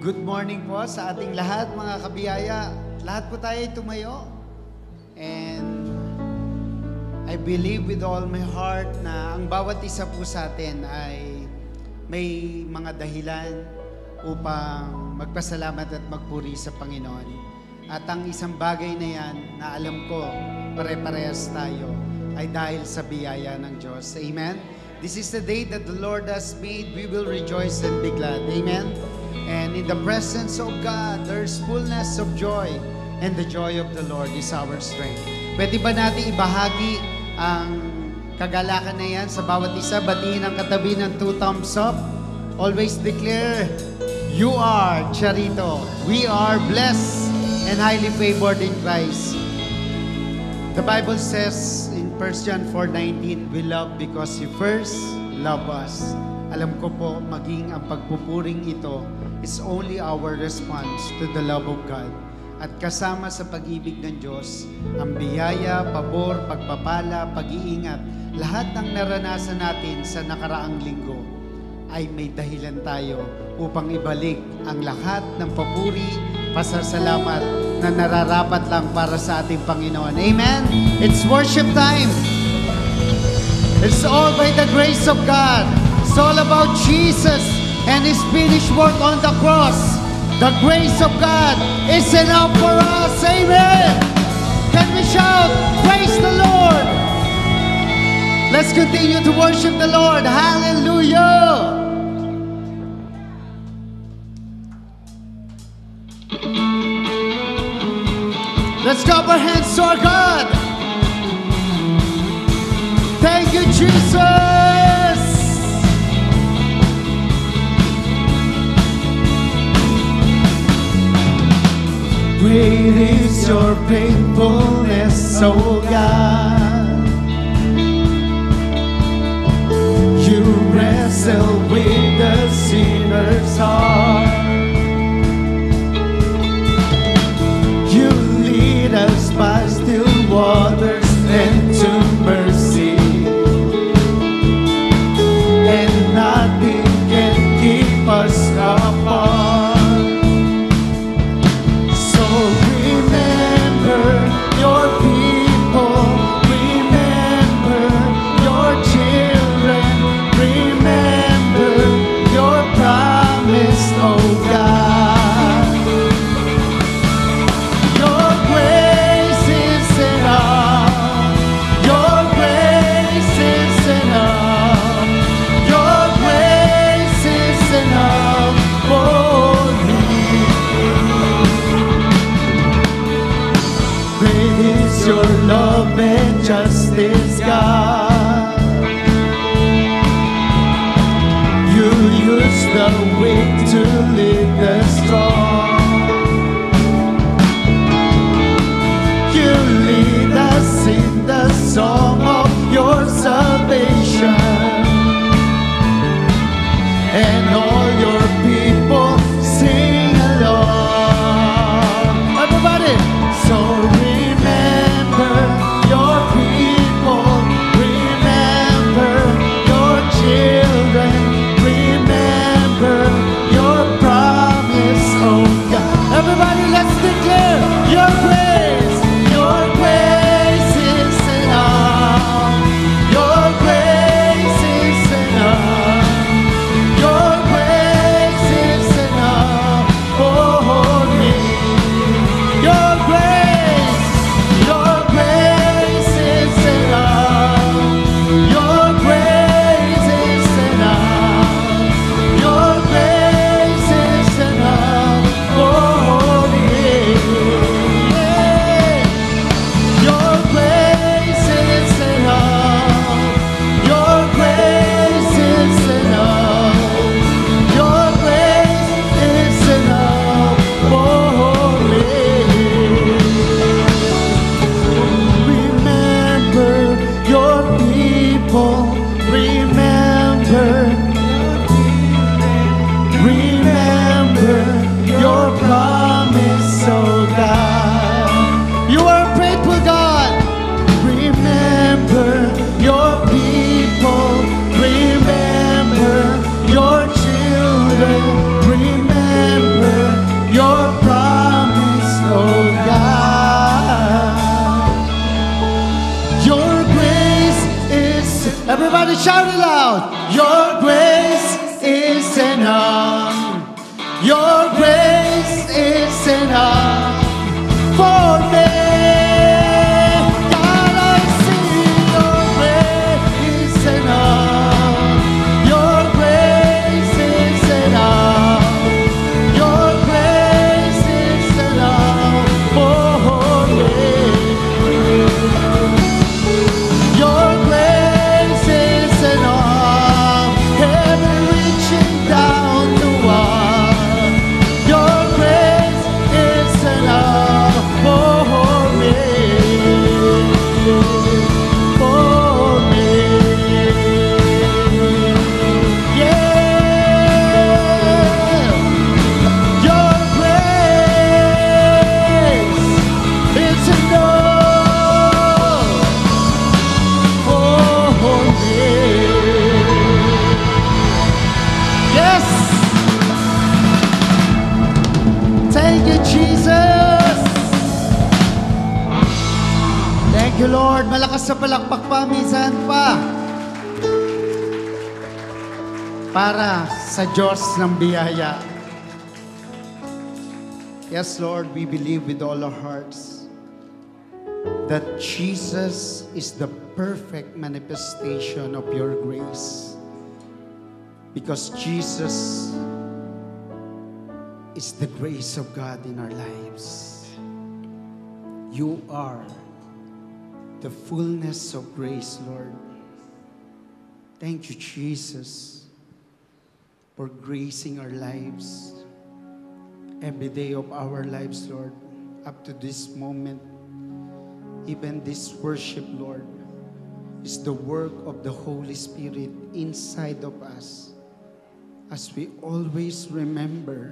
Good morning po sa ating lahat, mga kabiyaya. Lahat po tayo tumayo. And I believe with all my heart na ang bawat isa po sa atin ay may mga dahilan upang magpasalamat at magpuri sa Panginoon. At ang isang bagay na yan na alam ko pare-parehas tayo ay dahil sa biyaya ng Diyos. Amen? This is the day that the Lord has made. We will rejoice and be glad. Amen? And in the presence of God, there's fullness of joy. And the joy of the Lord is our strength. Pwede ba natin ibahagi ang kagalakan na yan sa bawat isa? Batiin ang katabi ng 2 thumbs up. Always declare, you are, Charito. We are blessed and highly favored in Christ. The Bible says in 1 John 4:19, we love because He first loved us. Alam ko po, maging ang pagpupuring ito is only our response to the love of God. At kasama sa pag-ibig ng Diyos, ang biyaya, pabor, pagpapala, pag-iingat, lahat ng naranasan natin sa nakaraang linggo ay may dahilan tayo upang ibalik ang lahat ng papuri, pasasalamat na nararapat lang para sa ating Panginoon. Amen? It's worship time. It's all by the grace of God. It's all about Jesus and His finished work on the cross. The grace of God is enough for us. Amen. Can we shout, praise the Lord? Let's continue to worship the Lord. Hallelujah. Let's clap our hands to our God. Thank you, Jesus. Great is your faithfulness, O God. You wrestle with the sinner's heart. You lead us by still waters and to mercy. And nothing can keep us apart. Your love and justice, God. You use the weak to lead the strong. You lead us in the song of your salvation. And all your people sing along. Everybody, so your people, remember your children, remember your promise, oh God. Everybody, let's declare your grace is enough. out. Your grace is enough. Your grace is enough for me. God, I see your grace is enough. Your grace is enough. Your grace is enough for me. Your grace is enough. Heaven reaching down to us. Your grace is enough for me. For me. Yeah. Your grace is enough for me. Yes. Thank you, Jesus. Thank you, Lord. Malakas sa palakpak pa, minsan pa. Para sa Diyos ng biyaya. Yes, Lord, we believe with all our hearts that Jesus is the perfect manifestation of your grace. Because Jesus is the grace of God in our lives. You are the fullness of grace, Lord. Thank you, Jesus, for gracing our lives every day of our lives, Lord, up to this moment. Even this worship, Lord, is the work of the Holy Spirit inside of us, as we always remember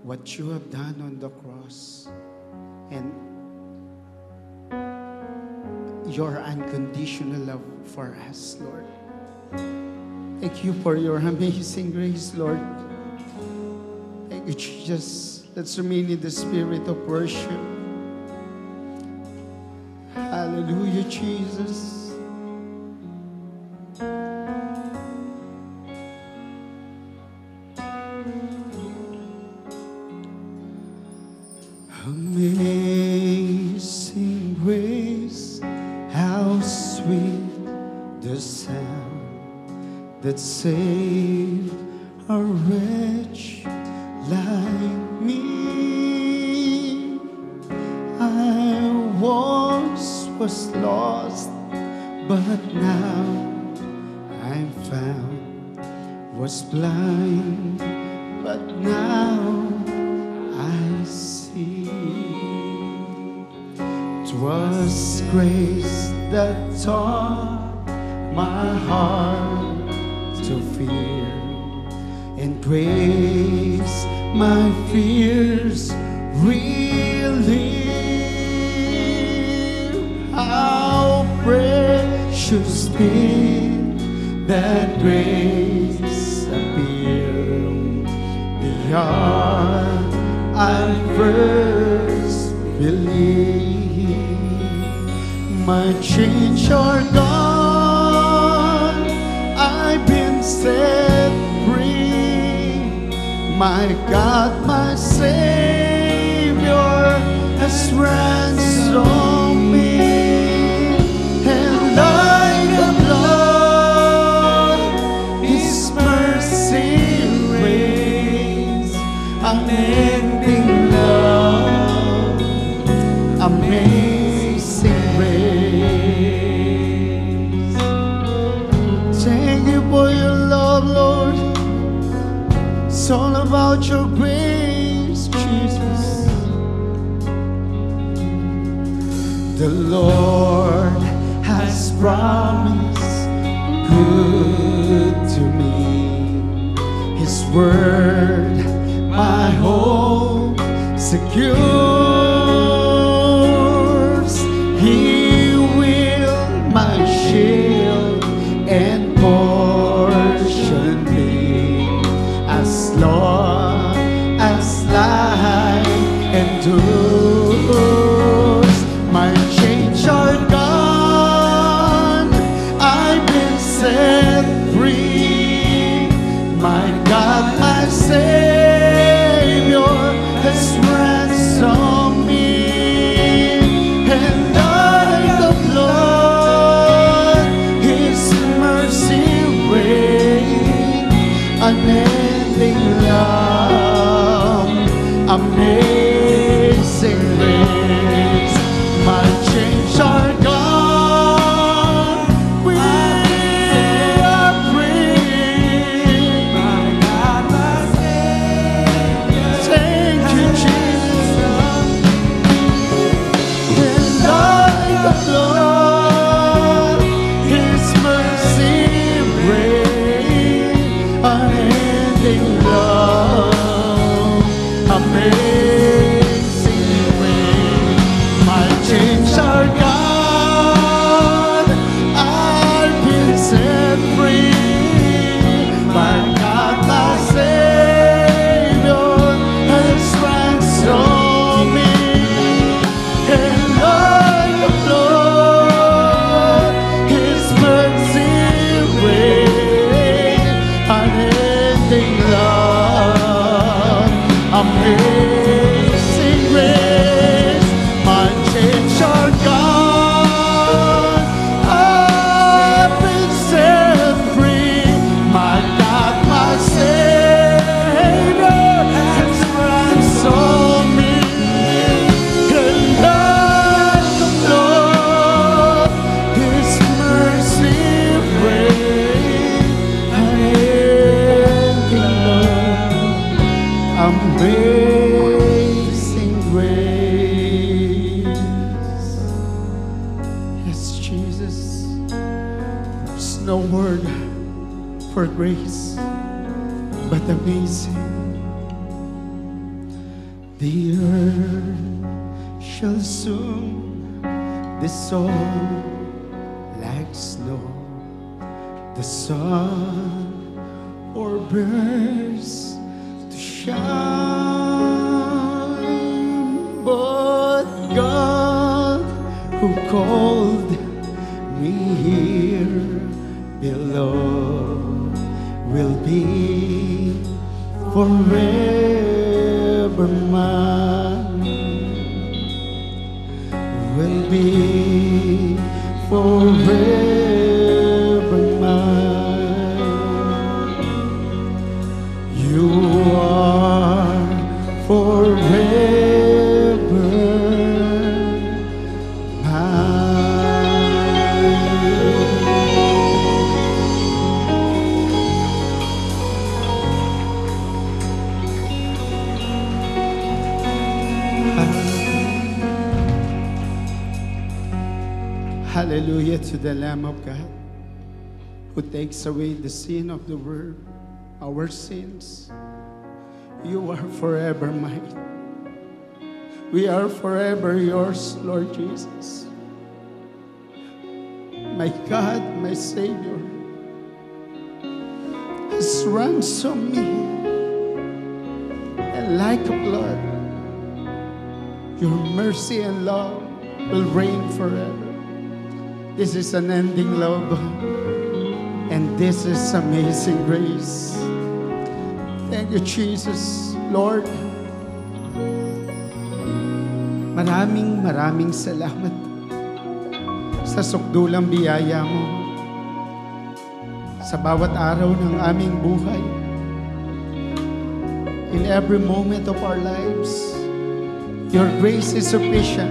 what you have done on the cross and your unconditional love for us, Lord. Thank you for your amazing grace, Lord. Thank you, Jesus. Let's remain in the spirit of worship. Hallelujah, Jesus. Amazing grace, how sweet the sound that saved a wretch like me. I once was lost, but now I'm found. Was blind, but now I see. 'Twas grace that taught my heart to fear, and grace my fears relieve. How precious did that grace appear the hour I first believed. My chains are gone, I've been set free. My God, my Savior has ransomed me, and like a blood His mercy reigns. Unending love, amazing grace. Thank you for your love, Lord. It's all about your grace, Jesus. The Lord has promised good to me. His word my hope secures. He will my shield and portion be, as long as life endures. My chains are gone, I've been set free. no word for grace, but amazing. The earth shall soon dissolve like snow. The sun or burns to shine, but God who called me here below will be forever mine, will be forever mine. You are forever Hallelujah to the Lamb of God who takes away the sin of the world, our sins. You are forever mine. We are forever yours, Lord Jesus. My God, my Savior, has ransomed me, and like a blood, your mercy and love will reign forever. This is an ending love, and this is amazing grace. Thank you, Jesus. Lord, maraming salamat sa sukdulang biyaya mo sa bawat araw ng aming buhay. In every moment of our lives, your grace is sufficient.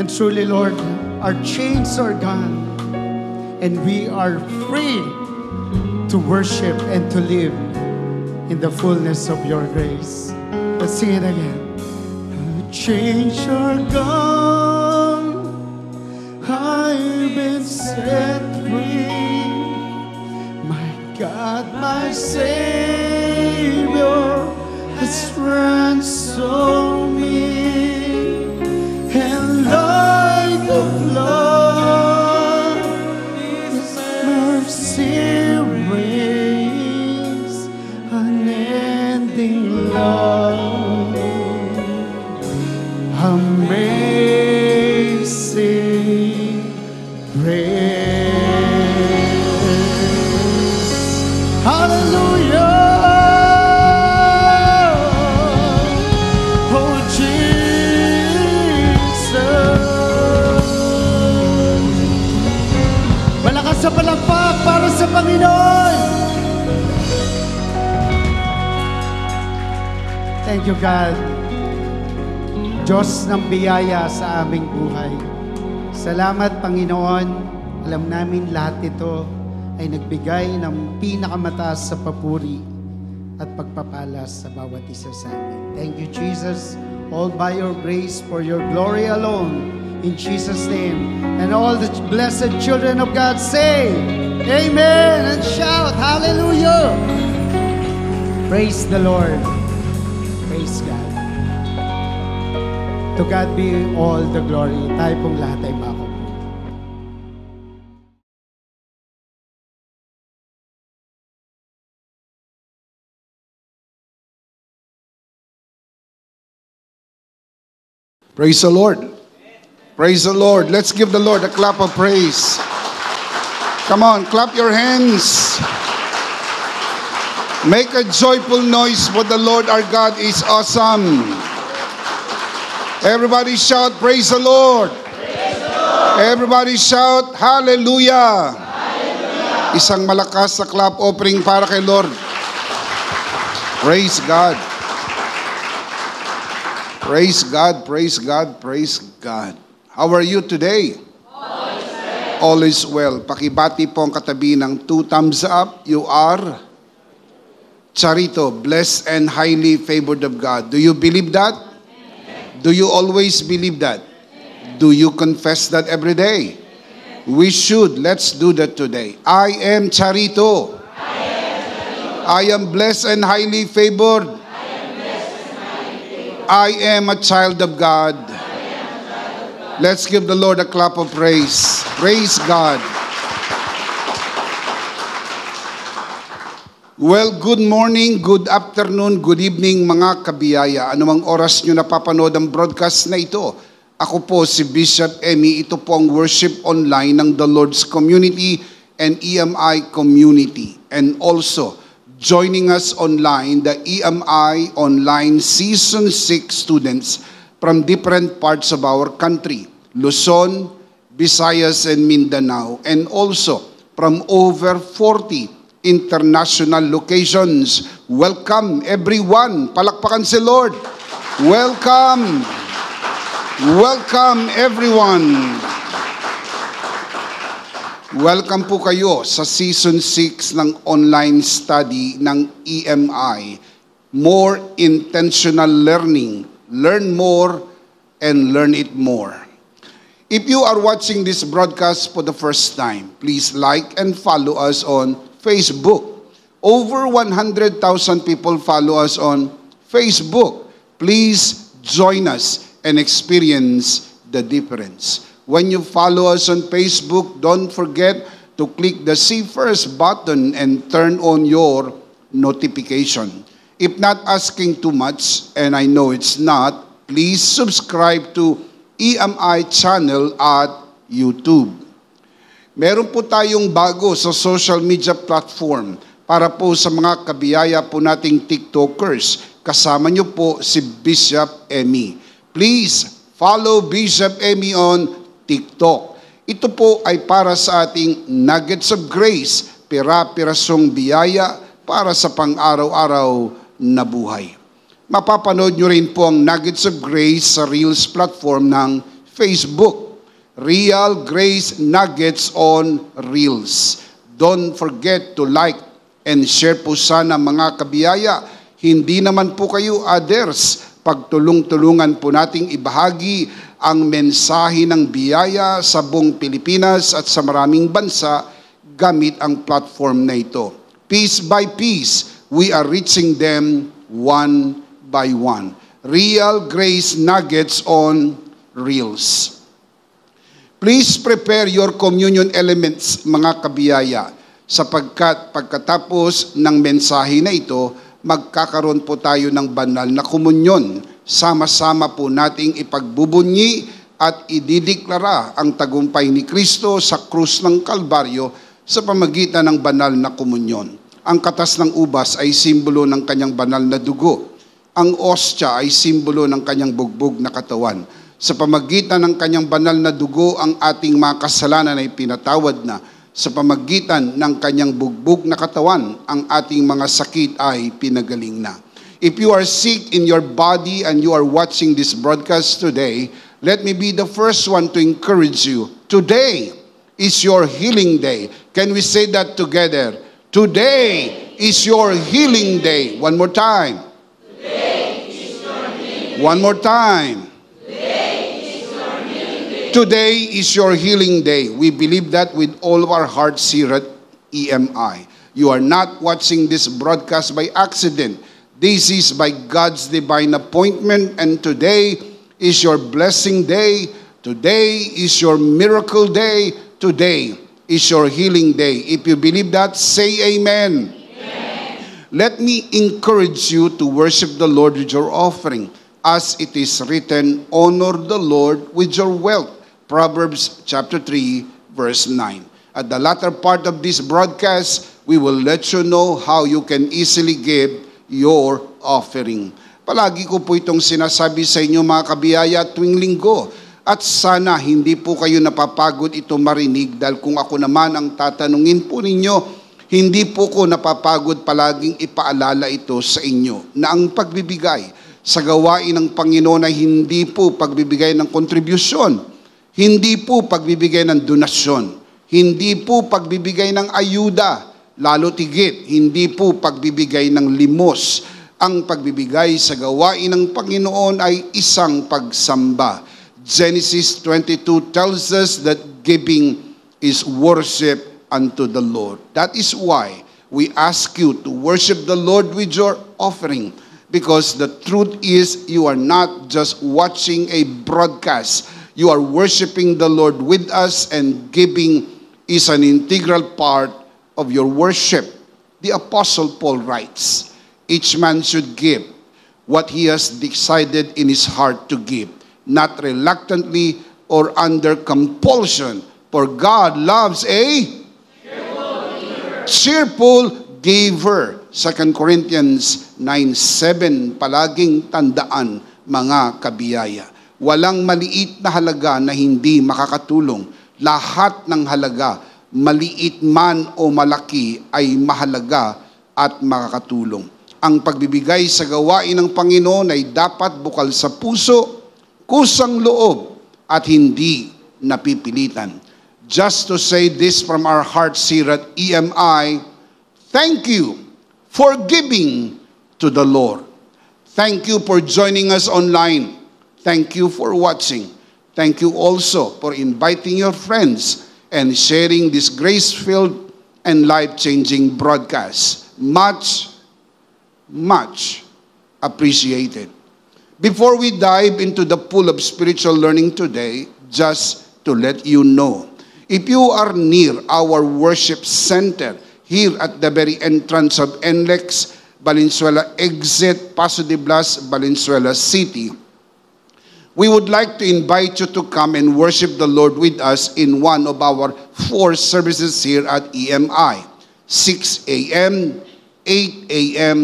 And truly, Lord, our chains are gone, and we are free to worship and to live in the fullness of your grace. Let's sing it again. The chains are gone, I've been set free. My God, my Savior has ransomed me, and like the blood, His mercy reigns, unending love, amazing grace. Hallelujah. Sa palakpak para sa Panginoon. Thank you, God. Diyos ng biyaya sa aming buhay. Salamat, Panginoon. Alam namin lahat ito ay nagbigay ng pinakamataas sa papuri at pagpapala sa bawat isa sa amin. Thank you, Jesus. All by your grace, for your glory alone. In Jesus' name. And all the blessed children of God say, Amen, and shout, Hallelujah. Praise the Lord. Praise God. To God be all the glory. Tayo pong lahat ay mako. Praise the Lord. Praise the Lord. Let's give the Lord a clap of praise. Come on, clap your hands. Make a joyful noise, for the Lord our God is awesome. Everybody shout, praise the Lord. Praise the Lord. Everybody shout, hallelujah. Hallelujah. Isang malakas na clap offering para kay Lord. Praise God. Praise God, praise God, praise God. How are you today? All is well. Pakibati po ang katabi ng 2 thumbs up. You are Charito, blessed and highly favored of God. Do you believe that? Do you always believe that? Do you confess that every day? We should. Let's do that today. I am Charito. I am blessed and highly favored. I am a child of God. Let's give the Lord a clap of praise. Praise God. Well, good morning, good afternoon, good evening mga kabiyaya. Anumang oras nyo napapanood ang broadcast na ito. Ako po si Bishop Emmy. Ito po ang worship online ng The Lord's Community and EMI Community. And also, joining us online, the EMI Online Season 6 students from different parts of our country, Luzon, Visayas, and Mindanao, and also from over 40 international locations. Welcome everyone. Palakpakan si Lord. Welcome. Welcome everyone. Welcome po kayo sa Season 6 ng online study ng EMI. More intentional learning. Learn more and learn it more. If you are watching this broadcast for the first time, please like and follow us on Facebook. Over 100,000 people follow us on Facebook. Please join us and experience the difference. When you follow us on Facebook, don't forget to click the See First button and turn on your notification. If not asking too much, and I know it's not, please subscribe to EMI channel at YouTube. Meron po tayong bago sa social media platform para po sa mga kabiyaya po nating TikTokers. Kasama nyo po si Bishop Emmy. Please follow Bishop Emmy on TikTok. Ito po ay para sa ating nuggets of grace, pira-pirasong biyaya para sa pang-araw-araw na buhay. Mapapanood nyo rin po ang nuggets of grace sa Reels platform ng Facebook. Real Grace Nuggets on Reels. Don't forget to like and share po sana mga kabiyaya. Hindi naman po kayo others. Pagtulong-tulungan po nating ibahagi ang mensahe ng biyaya sa buong Pilipinas at sa maraming bansa gamit ang platform na ito. Piece by piece, we are reaching them one by one. Real Grace Nuggets on Reels. Please prepare your communion elements, mga kabiyaya, sapagkat pagkatapos ng mensahe na ito, magkakaroon po tayo ng banal na komunyon. Sama-sama po nating ipagbubunyi at idideklara ang tagumpay ni Kristo sa krus ng Kalbaryo sa pamagitan ng banal na komunyon. Ang katas ng ubas ay simbolo ng kanyang banal na dugo. Ang ostya ay simbolo ng kanyang bugbog na katawan. Sa pamagitan ng kanyang banal na dugo, ang ating mga kasalanan ay pinatawad na. Sa pamagitan ng kanyang bugbog na katawan, ang ating mga sakit ay pinagaling na. If you are sick in your body and you are watching this broadcast today, let me be the first one to encourage you. Today is your healing day. Can we say that together? Today is your healing day. One more time. Today is your healing day. One more time. Today is your healing day. We believe that with all of our hearts here at EMI. You are not watching this broadcast by accident. This is by God's divine appointment, and today is your blessing day. Today is your miracle day. Today is your healing day. If you believe that, say amen. Amen. Let me encourage you to worship the Lord with your offering. As it is written, honor the Lord with your wealth. Proverbs chapter 3, verse 9. At the latter part of this broadcast, we will let you know how you can easily give your offering. Palagi ko po itong sinasabi sa inyo mga kabiyaya tuwing linggo. At sana hindi po kayo napapagod ito marinig dahil kung ako naman ang tatanungin po ninyo, hindi po ko napapagod palaging ipaalala ito sa inyo na ang pagbibigay sa gawain ng Panginoon ay hindi po pagbibigay ng kontribusyon, hindi po pagbibigay ng donasyon, hindi po pagbibigay ng ayuda, lalo tigit, hindi po pagbibigay ng limos. Ang pagbibigay sa gawain ng Panginoon ay isang pagsamba. Genesis 22 tells us that giving is worship unto the Lord. That is why we ask you to worship the Lord with your offering. Because the truth is, you are not just watching a broadcast. You are worshiping the Lord with us, and giving is an integral part of your worship. The Apostle Paul writes, each man should give what he has decided in his heart to give, not reluctantly or under compulsion. For God loves a cheerful giver. 2 Corinthians 9:7, palaging tandaan, mga kabiyaya. Walang maliit na halaga na hindi makakatulong. Lahat ng halaga, maliit man o malaki, ay mahalaga at makakatulong. Ang pagbibigay sa gawain ng Panginoon ay dapat bukal sa puso, kusang loob, at hindi napipilitan. Just to say this from our hearts here at EMI, thank you for giving to the Lord. Thank you for joining us online. Thank you for watching. Thank you also for inviting your friends and sharing this grace-filled and life-changing broadcast. Much, much appreciated. Before we dive into the pool of spiritual learning today, just to let you know, if you are near our worship center, here at the very entrance of NLEX, Valenzuela exit, Paso de Blas, Valenzuela City, we would like to invite you to come and worship the Lord with us in one of our 4 services here at EMI. 6 a.m., 8 a.m.,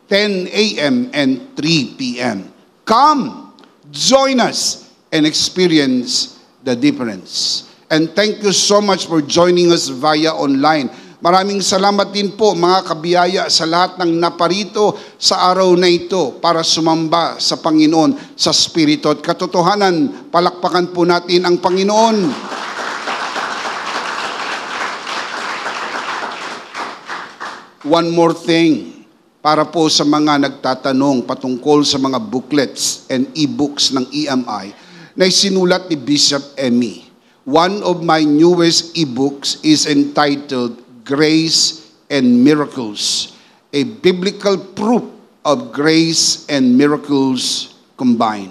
10 a.m., and 3 p.m. Come, join us, and experience the difference. And thank you so much for joining us via online. Maraming salamat din po mga kabiyaya sa lahat ng naparito sa araw na ito para sumamba sa Panginoon sa Espiritu at katotohanan. Palakpakan po natin ang Panginoon. One more thing, para po sa mga nagtatanong patungkol sa mga booklets and e-books ng EMI na isinulat ni Bishop Emmy. One of my newest e-books is entitled Grace and Miracles, a biblical proof of grace and miracles combined.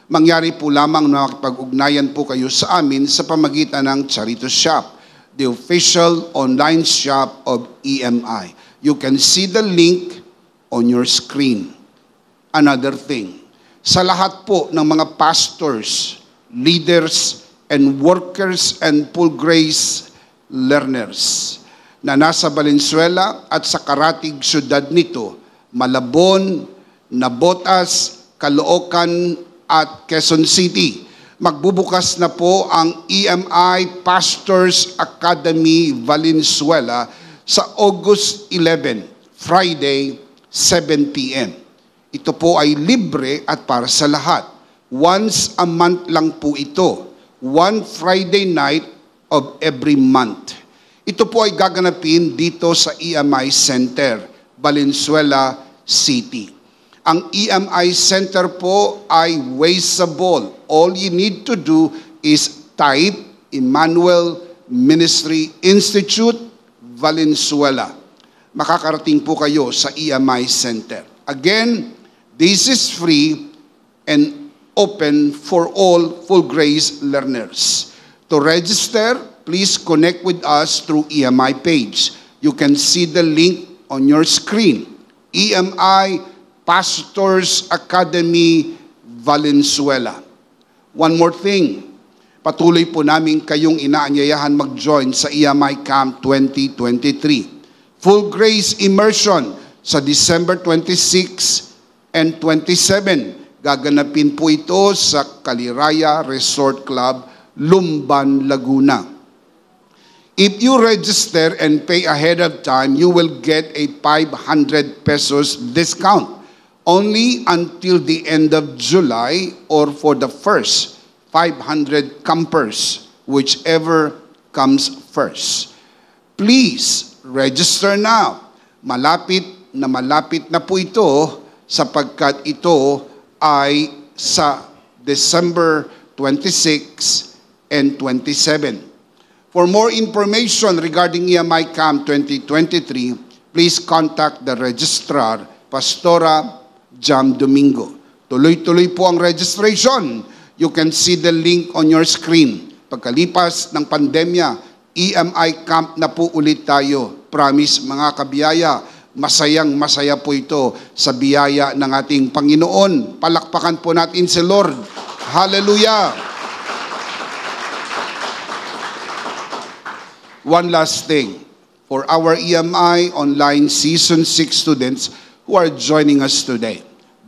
Mangyari po lamang na makipag-ugnayan po kayo sa amin sa pamagitan ng Charito Shop, the official online shop of EMI. You can see the link on your screen. Another thing, sa lahat po ng mga pastors, leaders, and workers and full grace learners na nasa Valenzuela at sa karatig syudad nito, Malabon, Navotas, Caloocan at Quezon City. Magbubukas na po ang EMI Pastors Academy Valenzuela sa August 11, Friday, 7 p.m. Ito po ay libre at para sa lahat. Once a month lang po ito. One Friday night of every month. Ito po ay gaganapin dito sa EMI Center, Valenzuela City. Ang EMI Center po ay wasteable. All you need to do is type Emmanuel Ministry Institute, Valenzuela. Makakarating po kayo sa EMI Center. Again, this is free and open for all full grace learners. To register, please connect with us through EMI page. You can see the link on your screen. EMI Pastors Academy Valenzuela. One more thing, patuloy po namin kayong inaanyayahan mag-join sa EMI Camp 2023. Full Grace Immersion sa December 26 and 27. Gaganapin po ito sa Kaliraya Resort Club, Lumban, Laguna. If you register and pay ahead of time, you will get a 500 pesos discount only until the end of July or for the first 500 campers, whichever comes first. Please register now. Malapit na po ito sapagkat ito ay sa December 26 and 27. For more information regarding EMI Camp 2023, please contact the Registrar, Pastora Jam Domingo. Tuloy-tuloy po ang registration. You can see the link on your screen. Pagkalipas ng pandemya, EMI Camp na po ulit tayo. Promise mga kabiyaya, masayang-masaya po ito sa biyaya ng ating Panginoon. Palakpakan po natin si Lord. Hallelujah! One last thing, for our EMI Online Season 6 students who are joining us today,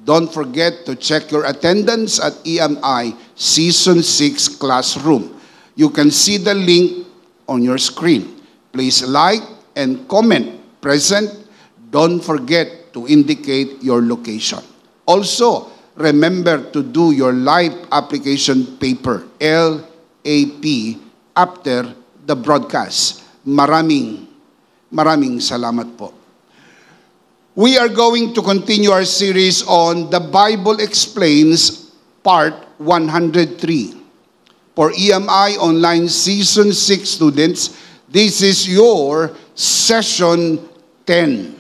don't forget to check your attendance at EMI Season 6 classroom. You can see the link on your screen. Please like and comment present. Don't forget to indicate your location. Also, remember to do your live application paper, LAP, after the broadcast. Maraming salamat po. We are going to continue our series on The Bible Explains, Part 103. For EMI Online Season 6 students, this is your Session 10.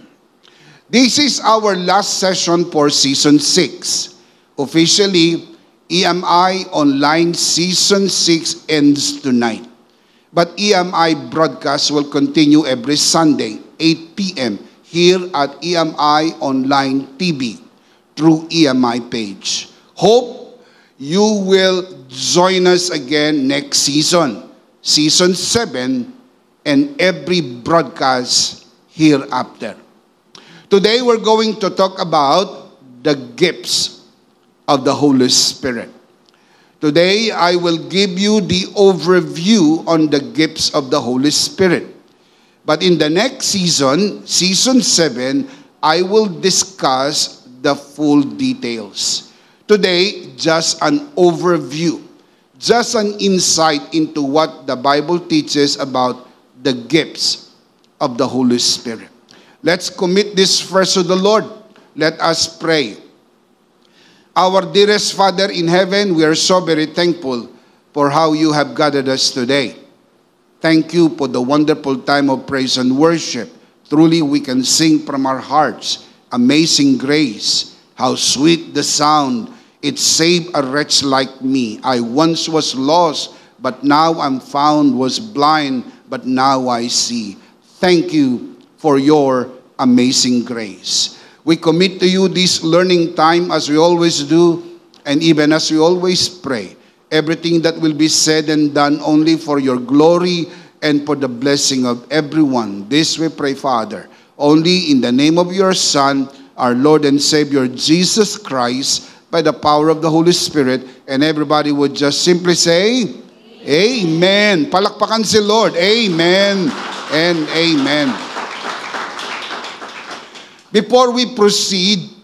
This is our last session for Season 6. Officially, EMI Online Season 6 ends tonight. But EMI broadcast will continue every Sunday, 8 p.m. here at EMI Online TV through EMI page. Hope you will join us again next season, Season 7, and every broadcast hereafter. Today we're going to talk about the gifts of the Holy Spirit. Today, I will give you the overview on the gifts of the Holy Spirit. But in the next season, Season 7, I will discuss the full details. Today, just an overview, just an insight into what the Bible teaches about the gifts of the Holy Spirit. Let's commit this first to the Lord. Let us pray. Our dearest Father in heaven, we are so very thankful for how you have gathered us today. Thank you for the wonderful time of praise and worship. Truly, we can sing from our hearts, Amazing Grace, how sweet the sound. It saved a wretch like me. I once was lost, but now I'm found, was blind, but now I see. Thank you for your amazing grace. We commit to you this learning time as we always do, and even as we always pray. Everything that will be said and done only for your glory and for the blessing of everyone. This we pray, Father, only in the name of your Son, our Lord and Savior, Jesus Christ, by the power of the Holy Spirit. And everybody would just simply say, Amen. Palakpakan si Lord. Amen and amen. Before we proceed,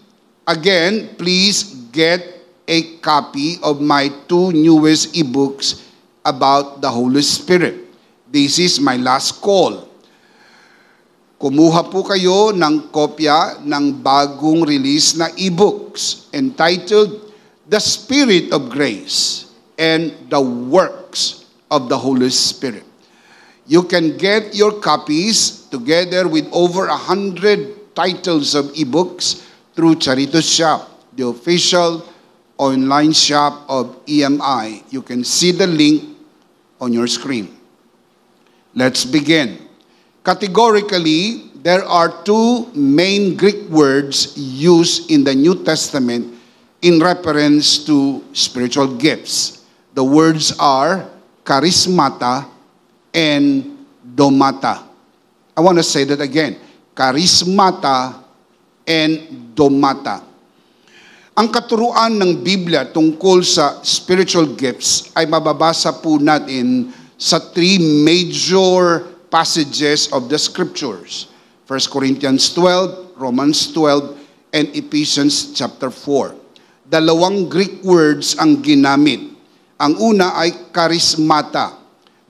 again, please get a copy of my 2 newest ebooks about the Holy Spirit. This is my last call. Kumuha po kayo ng kopya ng bagong release na ebooks entitled The Spirit of Grace and the Works of the Holy Spirit. You can get your copies together with over 100 titles of ebooks through Charito Shop, the official online shop of EMI. You can see the link on your screen. Let's begin. Categorically, there are 2 main Greek words used in the New Testament in reference to spiritual gifts. The words are charismata and domata. I want to say that again. Charismata and domata. Ang katuruan ng Biblia tungkol sa spiritual gifts ay mababasa po natin sa 3 major passages of the Scriptures. 1 Corinthians 12, Romans 12, and Ephesians chapter 4. 2 Greek words ang ginamit. Ang una ay charismata.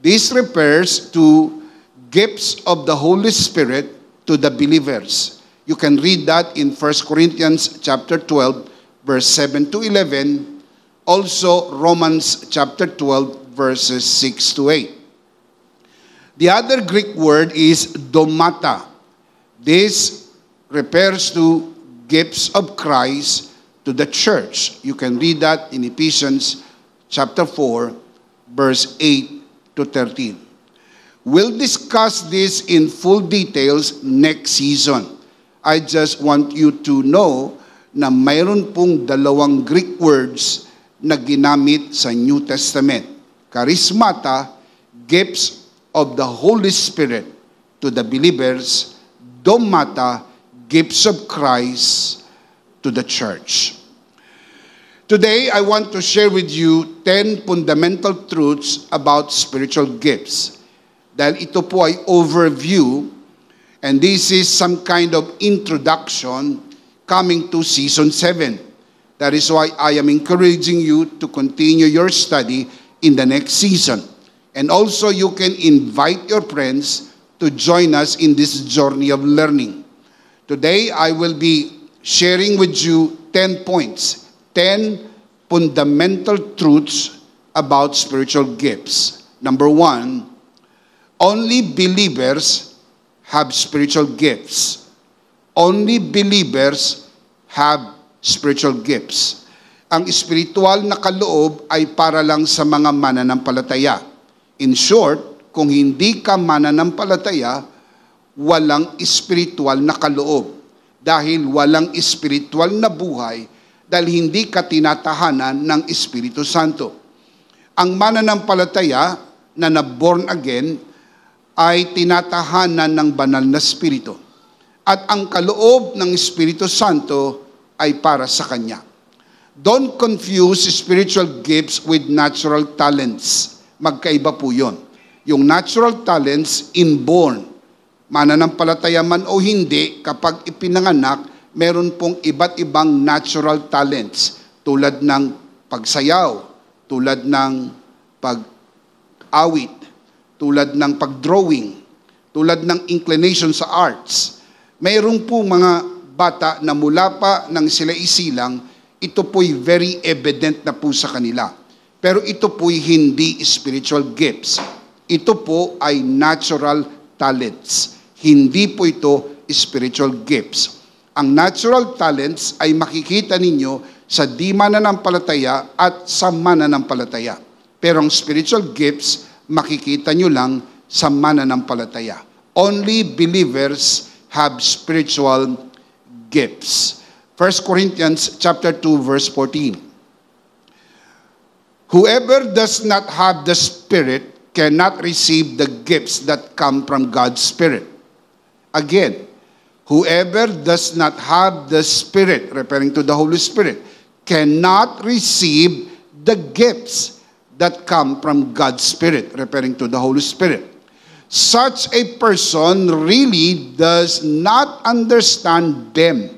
This refers to gifts of the Holy Spirit to the believers. You can read that in 1 Corinthians chapter 12, verse 7 to 11. Also, Romans chapter 12, verses 6 to 8. The other Greek word is domata. This refers to gifts of Christ to the church. You can read that in Ephesians chapter 4, verse 8 to 13. We'll discuss this in full details next season. I just want you to know na mayroon pong dalawang Greek words na ginamit sa New Testament. Charismata, gifts of the Holy Spirit to the believers. Domata, gifts of Christ to the church. Today, I want to share with you 10 fundamental truths about spiritual gifts. Dahil ito po ay overview, and this is some kind of introduction coming to season 7. That is why I am encouraging you to continue your study in the next season. And also you can invite your friends to join us in this journey of learning. Today, I will be sharing with you 10 points, 10 fundamental truths about spiritual gifts. Number 1, only believers have spiritual gifts. Only believers have spiritual gifts. Ang espiritual na kaloob ay para lang sa mga mananampalataya. In short, kung hindi ka mananampalataya, walang espiritual na kaloob. Dahil walang espiritual na buhay, dahil hindi ka tinatahanan ng Espiritu Santo. Ang mananampalataya na na-born again ay tinatahanan ng banal na Espiritu. At ang kaloob ng Espiritu Santo ay para sa Kanya. Don't confuse spiritual gifts with natural talents. Magkaiba po yun. Yung natural talents, inborn. Mananampalataya man o hindi, kapag ipinanganak, meron pong iba't ibang natural talents. Tulad ng pagsayaw, tulad ng pag-awit, tulad ng pag-drawing, tulad ng inclination sa arts. Mayroon po mga bata na mula pa nang sila isilang, ito po'y very evident na po sa kanila. Pero ito po'y hindi spiritual gifts. Ito po ay natural talents. Hindi po ito spiritual gifts. Ang natural talents ay makikita ninyo sa di mananampalataya at sa mananampalataya. Pero ang spiritual gifts, makikita nyo lang sa mananampalataya. Only believers have spiritual gifts. 1 Corinthians chapter 2 verse 14. Whoever does not have the Spirit cannot receive the gifts that come from God's Spirit. Again, whoever does not have the Spirit, referring to the Holy Spirit, cannot receive the gifts that come from God's Spirit, referring to the Holy Spirit. Such a person really does not understand them.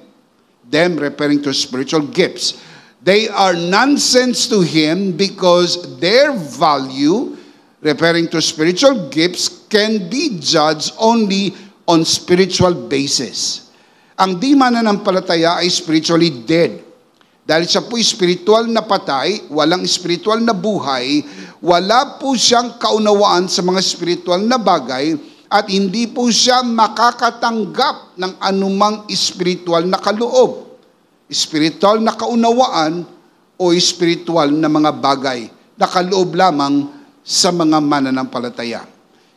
Them referring to spiritual gifts. They are nonsense to him because their value, referring to spiritual gifts, can be judged only on spiritual basis. Ang di mananampalataya ay spiritually dead. Dahil siya po'y spiritual na patay, walang spiritual na buhay, wala po siyang kaunawaan sa mga spiritual na bagay, at hindi po siya makakatanggap ng anumang spiritual na kaloob, spiritual na kaunawaan, o spiritual na mga bagay na kaloob lamang sa mga mananampalataya.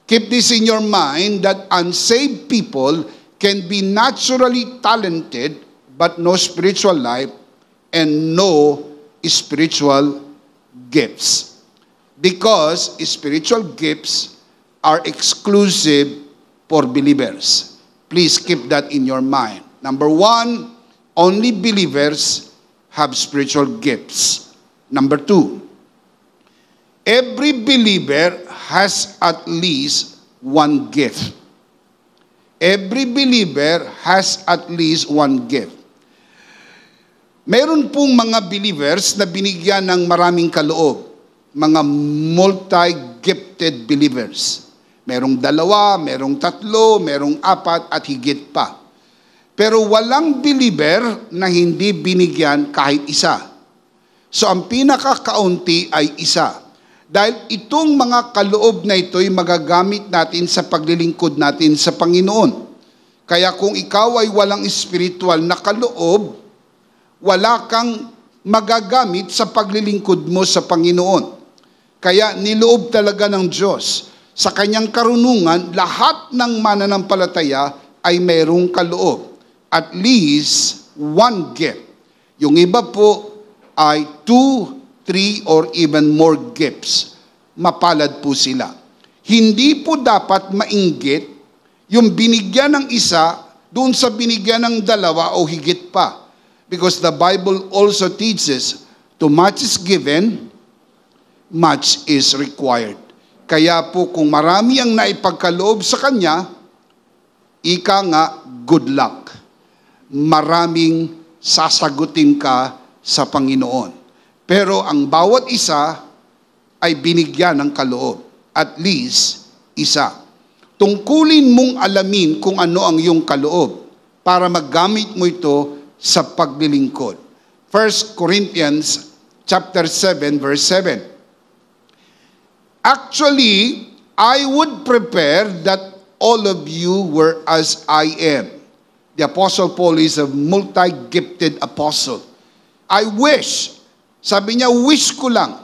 Keep this in your mind that unsaved people can be naturally talented but no spiritual life and no spiritual gifts. Because spiritual gifts are exclusive for believers. Please keep that in your mind. Number 1, only believers have spiritual gifts. Number 2, every believer has at least one gift. Every believer has at least one gift. Meron pong mga believers na binigyan ng maraming kaloob, mga multi-gifted believers. Merong 2, merong 3, merong 4 at higit pa. Pero walang believer na hindi binigyan kahit isa. So ang pinakakaunti ay isa. Dahil itong mga kaloob na ito ay magagamit natin sa paglilingkod natin sa Panginoon. Kaya kung ikaw ay walang spiritual na kaloob, wala kang magagamit sa paglilingkod mo sa Panginoon. Kaya niloob talaga ng Diyos sa kanyang karunungan, lahat ng mananampalataya ay mayroong kaloob. At least one gift. Yung iba po ay 2, 3, or even more gifts. Mapalad po sila. Hindi po dapat mainggit yung binigyan ng isa doon sa binigyan ng dalawa o higit pa. Because the Bible also teaches, too much is given, much is required. Kaya po kung marami ang naipagkaloob sa kanya, ika nga, good luck. Maraming sasagutin ka sa Panginoon. Pero ang bawat isa ay binigyan ng kaloob. At least, isa. Tungkulin mong alamin kung ano ang iyong kaloob para maggamit mo ito sa paglilingkod. 1 Corinthians chapter 7, verse 7. Actually, I would prepare that all of you were as I am. The Apostle Paul is a multi-gifted apostle. I wish, sabi niya, wish ko lang.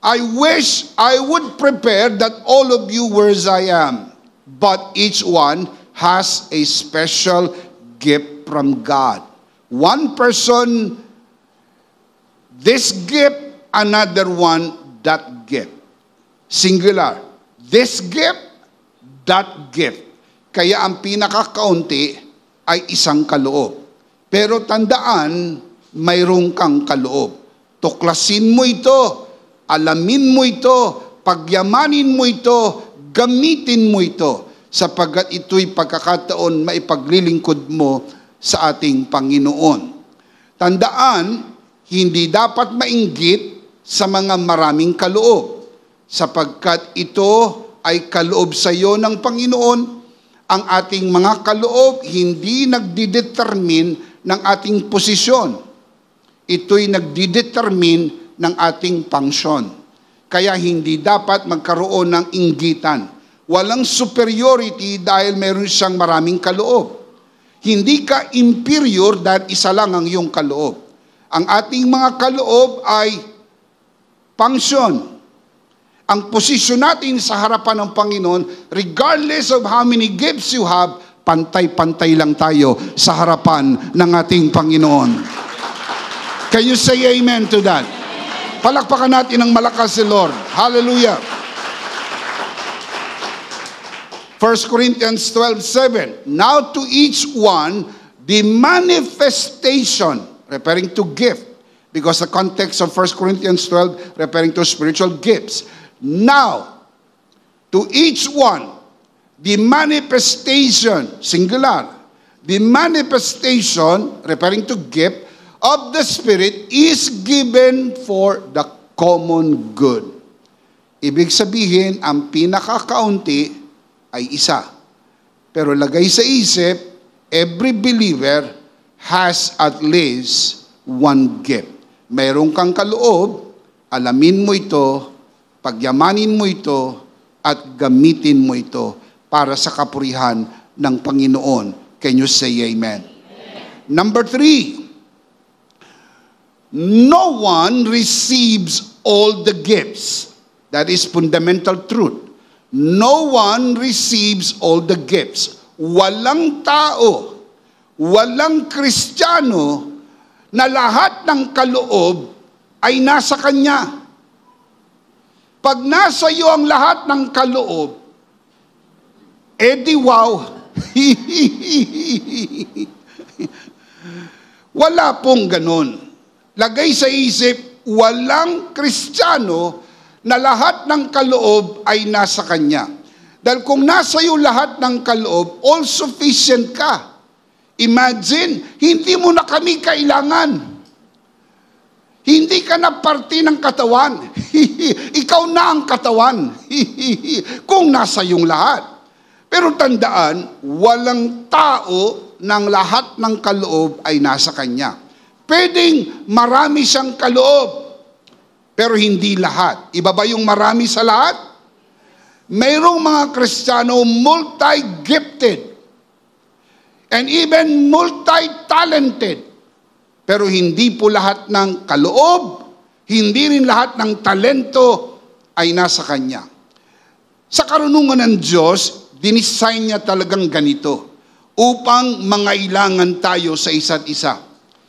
I wish I would prepare that all of you were as I am. But each one has a special gift from God. One person, this gift, another one, that gift. Singular. This gift, that gift. Kaya ang pinakakaunti ay isang kaloob. Pero tandaan, mayroong kang kaloob. Tuklasin mo ito, alamin mo ito, pagyamanin mo ito, gamitin mo ito, sapagkat ito'y pagkakataon maipaglilingkod mo sa ating Panginoon. Tandaan, hindi dapat mainggit sa mga maraming kaloob, sapagkat ito ay kaloob sa iyo ng Panginoon. Ang ating mga kaloob hindi nagdidetermine ng ating posisyon. Ito'y nagdidetermine ng ating pangsyon. Kaya hindi dapat magkaroon ng inggitan. Walang superiority dahil meron siyang maraming kaloob. Hindi ka inferior dahil isa lang ang iyong kaloob. Ang ating mga kaloob ay pangsyon. Ang posisyon natin sa harapan ng Panginoon, regardless of how many gifts you have, pantay-pantay lang tayo sa harapan ng ating Panginoon. Can you say amen to that? Palakpakan natin ng malakas si Lord. Hallelujah. 1 Corinthians 12:7. Now to each one, the manifestation, referring to gift, because the context of 1 Corinthians 12, referring to spiritual gifts. Now, to each one, the manifestation, singular, the manifestation, referring to gift, of the Spirit is given for the common good. Ibig sabihin, ang pinakakaunti ay isa. Pero lagay sa isip, every believer has at least one gift. Mayroon kang kaloob, alamin mo ito, pagyamanin mo ito, at gamitin mo ito para sa kapurihan ng Panginoon. Can you say amen? Number 3, no one receives all the gifts. That is fundamental truth. No one receives all the gifts. Walang tao, walang Kristiyano na lahat ng kaloob ay nasa kanya. Pag nasa iyo ang lahat ng kaloob, edi wow. Wala pong ganun. Lagay sa isip, walang Kristiyano na lahat ng kaloob ay nasa kanya. Dahil kung nasa iyo lahat ng kaloob, all sufficient ka. Imagine, hindi mo na kami kailangan. Hindi ka na parte ng katawan. Ikaw na ang katawan. Kung nasa iyong lahat. Pero tandaan, walang tao ng lahat ng kaloob ay nasa kanya. Pwedeng marami siyang kaloob. pero hindi lahat. Iba ba yung marami sa lahat? Mayroong mga Kristiyano multi-gifted and even multi-talented. Pero hindi po lahat ng kaloob, hindi rin lahat ng talento ay nasa Kanya. Sa karunungan ng Diyos, dinisign niya talagang ganito upang mangailangan tayo sa isa't isa.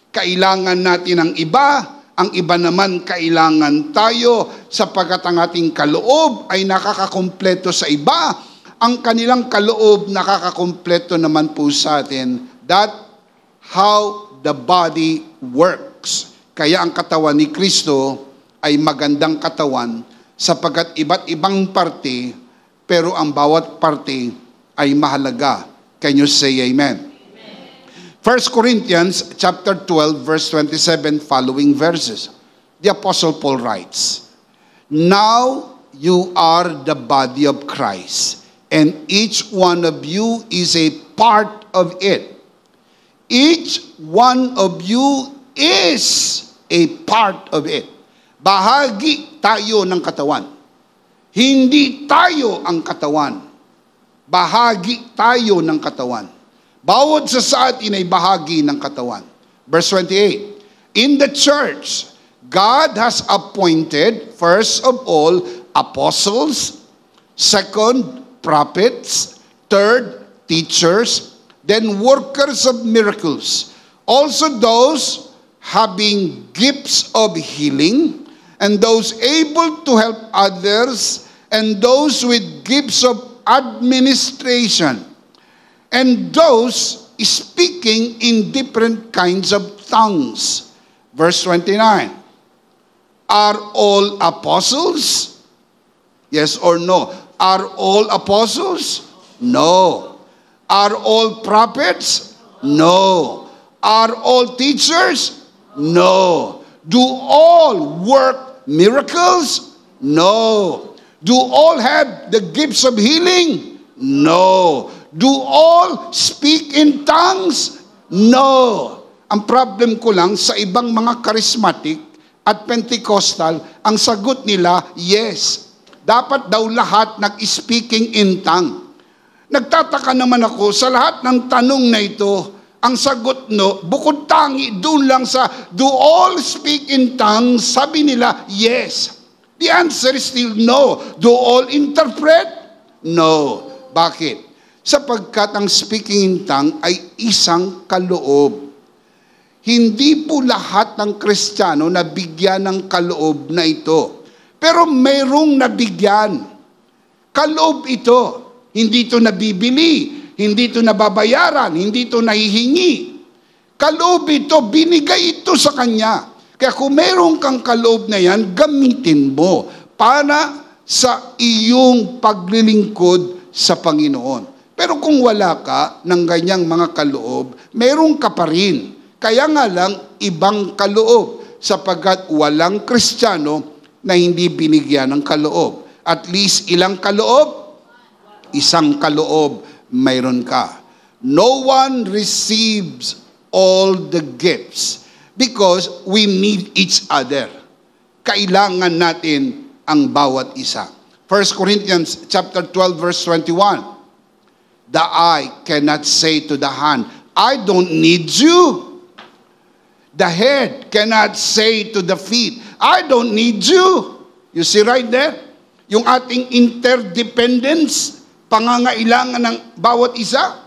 Kailangan natin ang iba naman kailangan tayo sapagkat ang ating kaloob ay nakakakumpleto sa iba. Ang kanilang kaloob nakakakumpleto naman po sa atin. That how the body works. Kaya ang katawan ni Kristo ay magandang katawan sapagkat iba't ibang parte, pero ang bawat parte ay mahalaga. Can you say amen? 1 Corinthians chapter 12 verse 27 following verses. The Apostle Paul writes, "Now you are the body of Christ, and each one of you is a part of it." Each one of you is a part of it. Bahagi tayo ng katawan. Hindi tayo ang katawan. Bahagi tayo ng katawan. Bawat sa atin ay bahagi ng katawan. Verse 28, in the church, God has appointed, first of all, apostles, second, prophets, third, teachers, then workers of miracles. Also those having gifts of healing, and those able to help others, and those with gifts of administration, and those speaking in different kinds of tongues. Verse 29, are all apostles? Yes or no? Are all apostles? No. Are all prophets? No. Are all teachers? No. Do all work miracles? No. Do all have the gifts of healing? No. Do all speak in tongues? No. Ang problem ko lang, sa ibang mga charismatic at Pentecostal, ang sagot nila, yes. Dapat daw lahat nag-speaking in tongue. Nagtataka naman ako, sa lahat ng tanong na ito, ang sagot no, bukod tangi, doon lang sa do all speak in tongues, sabi nila, yes. The answer is still no. Do all interpret? No. Bakit? Sapagkat ang speaking in tongue ay isang kaloob. Hindi po lahat ng Kristiyano nabigyan ng kaloob na ito. Pero mayroong nabigyan. Kaloob ito. Hindi ito nabibili. Hindi ito nababayaran. Hindi ito nahihingi. Kaloob ito, binigay ito sa Kanya. Kaya kung mayroong kang kaloob na yan, gamitin mo para sa iyong paglilingkod sa Panginoon. Pero kung wala ka ng ganyang mga kaloob, meron ka pa rin. Kaya nga lang, ibang kaloob, sapagkat walang Kristiyano na hindi binigyan ng kaloob. At least ilang kaloob? Isang kaloob mayroon ka. No one receives all the gifts because we need each other. Kailangan natin ang bawat isa. 1 Corinthians chapter 12 verse 21. The eye cannot say to the hand, I don't need you. The head cannot say to the feet, I don't need you. You see right there? Yung ating interdependence, pangangailangan ng bawat isa.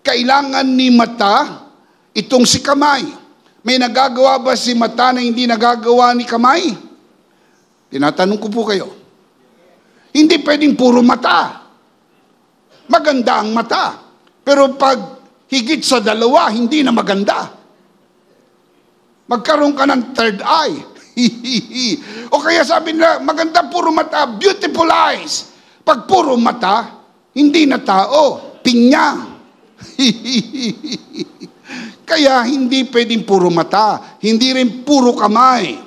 Kailangan ni mata, itong si kamay. May nagagawa ba si mata na hindi nagagawa ni kamay? Tinatanong ko po kayo. Hindi pwedeng puro mata. Maganda ang mata. Pero pag higit sa dalawa, hindi na maganda. Magkaroon ka ng third eye. O kaya sabi nila, maganda puro mata, beautiful eyes. Pag puro mata, hindi na tao, pinya. Kaya hindi pwedeng puro mata, hindi rin puro kamay.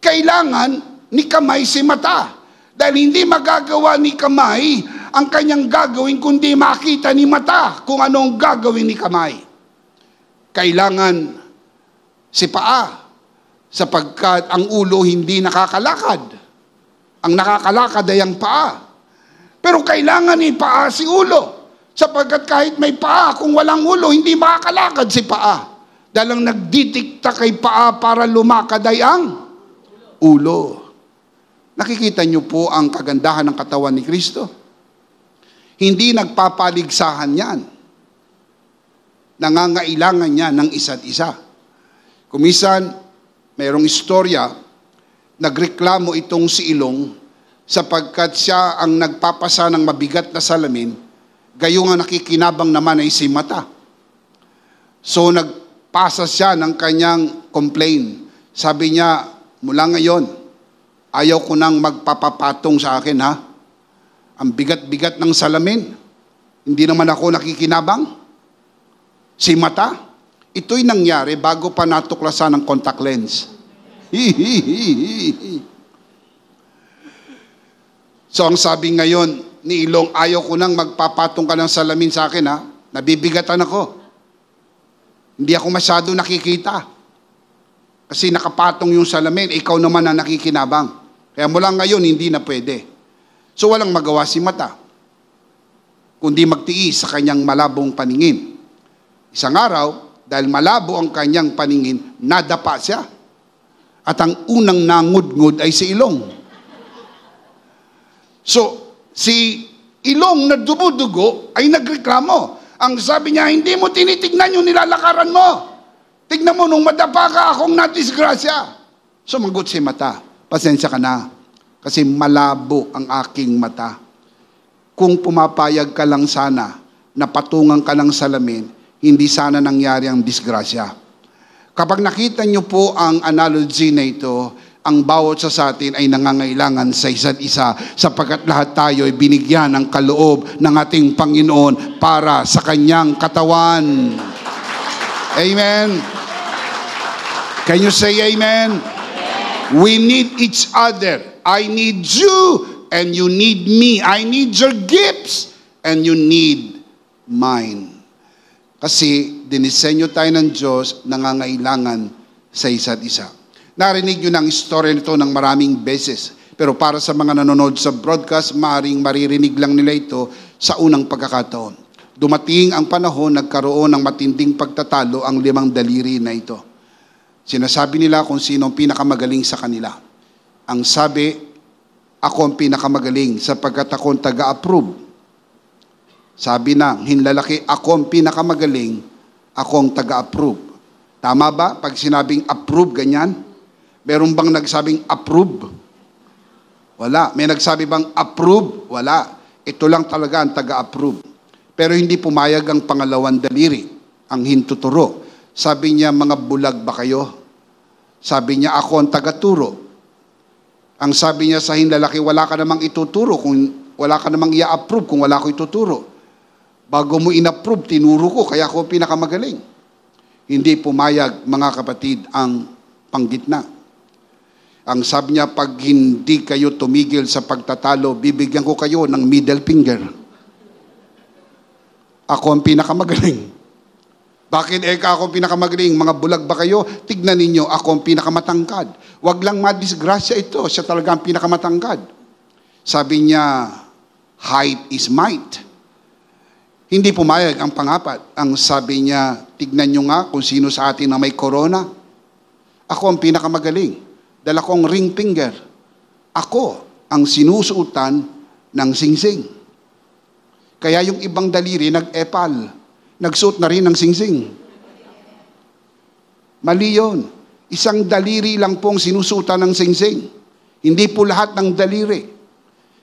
Kailangan ni kamay si mata. Dahil hindi magagawa ni kamay ang kanyang gagawin kundi makita ni mata kung anong gagawin ni kamay. Kailangan si paa sapagkat ang ulo hindi nakakalakad. Ang nakakalakad ay ang paa. Pero kailangan ni paa si ulo, sapagkat kahit may paa, kung walang ulo, hindi makakalakad si paa. Dahil ang nagdidikta kay paa para lumakad ay ang ulo. Nakikita niyo po ang kagandahan ng katawan ni Kristo? Hindi nagpapaligsahan yan. Nangangailangan niya ng isa't isa. Kumisan, mayroong istorya, nagreklamo itong si Ilong sapagkat siya ang nagpapasa ng mabigat na salamin, gayong ang nakikinabang naman ay si Mata. So nagpasa siya ng kanyang complaint. Sabi niya, mula ngayon, ayaw ko nang magpapapatong sa akin, ha? Ang bigat-bigat ng salamin. Hindi naman ako nakikinabang. Si Mata, ito'y nangyari bago pa natuklasan ng contact lens. So ang sabi ngayon ni Ilong, ayaw ko nang magpapatong ka ng salamin sa akin, ha? Nabibigatan ako. Hindi ako masyado nakikita. Kasi nakapatong yung salamin, ikaw naman ang nakikinabang. Kaya mula ngayon, hindi na pwede. So walang magawa si Mata, kundi magtiis sa kanyang malabong paningin. Isang araw, dahil malabo ang kanyang paningin, nadapa siya. At ang unang nangudngod ay si Ilong. So, si Ilong na dumudugo ay nagreklamo. Ang sabi niya, hindi mo tinitignan yung nilalakaran mo. Tignan mo, nung madapa ka, akong nadisgrasya. Sumagot si Mata, pasensya ka na, kasi malabo ang aking mata. Kung pumapayag ka lang sana, na patungan ka ng salamin, hindi sana nangyari ang disgrasya. Kapag nakita niyo po ang analogy na ito, ang bawat sa atin ay nangangailangan sa isa't isa, sapagkat lahat tayo ay binigyan ng kaloob ng ating Panginoon para sa kanyang katawan. Amen. Can you say amen? We need each other. I need you and you need me. I need your gifts and you need mine. Kasi dinisenyo tayo ng Diyos, nangangailangan sa isa't isa. Narinig nyo ng story nito ng maraming beses. Pero para sa mga nanonood sa broadcast, maaaring maririnig lang nila ito sa unang pagkakataon. Dumating ang panahon, nagkaroon ng matinding pagtatalo ang 5 daliri na ito. Sinasabi nila kung sino ang pinakamagaling sa kanila. Ang sabi, ako ang pinakamagaling sapagkat ako ang taga-approve. Sabi ng hinlalaki, ako ang pinakamagaling, ako ang taga-approve. Tama ba? Pag sinabing approve, ganyan? Meron bang nagsabing approve? Wala. May nagsabi bang approve? Wala. Ito lang talaga ang taga-approve. Pero hindi pumayag ang pangalawang daliri, ang hintuturo. Sabi niya, mga bulag ba kayo? Sabi niya, ako ang taga-turo. Ang sabi niya sa hinlalaki, wala ka namang ituturo kung wala ka namang i-approve kung wala ko ituturo. Bago mo in-approve, tinuro ko, kaya ako pinakamagaling. Hindi pumayag, mga kapatid, ang panggitna. Ang sabi niya, pag hindi kayo tumigil sa pagtatalo, bibigyan ko kayo ng middle finger. Ako ang pinakamagaling. Bakit ako ang pinakamagaling? Mga bulag ba kayo? Tignan ninyo, ako ang pinakamatangkad. Huwag lang madisgrasya ito, siya talaga ang pinakamatangkad. Sabi niya, height is might. Hindi pumayag ang pangapat. Ang sabi niya, tignan nyo nga kung sino sa atin na may corona. Ako ang pinakamagaling. Dala kong ring finger. Ako ang sinusuotan ng singsing. Kaya yung ibang daliri nag-epal. Nagsuot na rin ng singsing. Mali yun. Isang daliri lang pong sinusuotan ng singsing. Hindi po lahat ng daliri.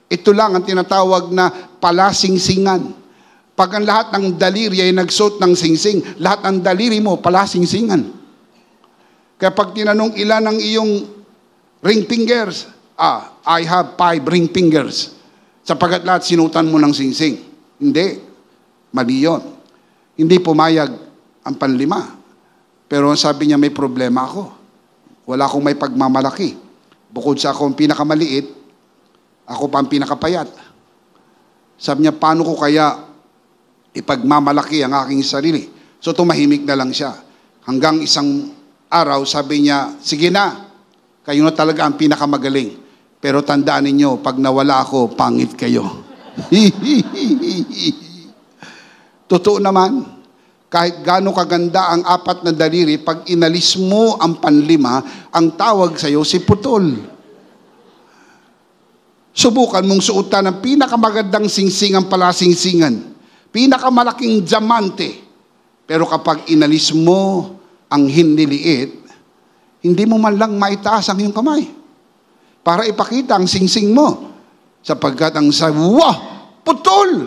Ito lang ang tinatawag na palasingsingan. Pag ang lahat ng daliri ay nagsuot ng singsing, lahat ng daliri mo palasingsingan. Kaya pag tinanong ilan ang iyong ring fingers, I have 5 ring fingers. Sapagkat lahat sinutan mo ng singsing. Hindi. Mali yun. Hindi pumayag ang panlima. Pero sabi niya, may problema ako. Wala akong may pagmamalaki. Bukod sa ako ang pinakamaliit, ako pa ang pinakapayat. Sabi niya, paano ko kaya ipagmamalaki ang aking sarili? So tumahimik na lang siya. Hanggang isang araw, sabi niya, sige na, kayo na talaga ang pinakamagaling. Pero tandaan ninyo, pag nawala ako, pangit kayo. Totoo naman, kahit gaano kaganda ang 4 na daliri, pag inalis mo ang panlima, ang tawag sa'yo si putol. Subukan mong suotan ang pinakamagandang singsingan palasingsingan, pinakamalaking diamante. Pero kapag inalis mo ang hiniliit, hindi mo man lang maitaas ang iyong kamay para ipakita ang singsing mo. Sapagkat ang sabi, wah, putol!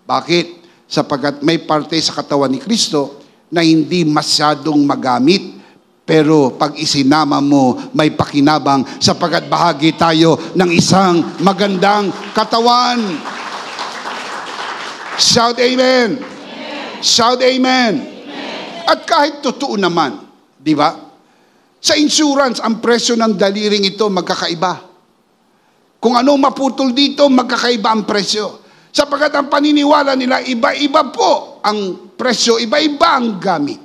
Bakit? Sapagkat may parte sa katawan ni Kristo na hindi masyadong magamit. Pero pag isinama mo, may pakinabang sapagkat bahagi tayo ng isang magandang katawan. Shout amen. Shout amen. At kahit totoo naman, di ba? Sa insurance, ang presyo ng daliring ito magkakaiba. Kung ano maputol dito, magkakaiba ang presyo. Sapagkat ang paniniwala nila, iba-iba po ang presyo, iba-iba ang gamit.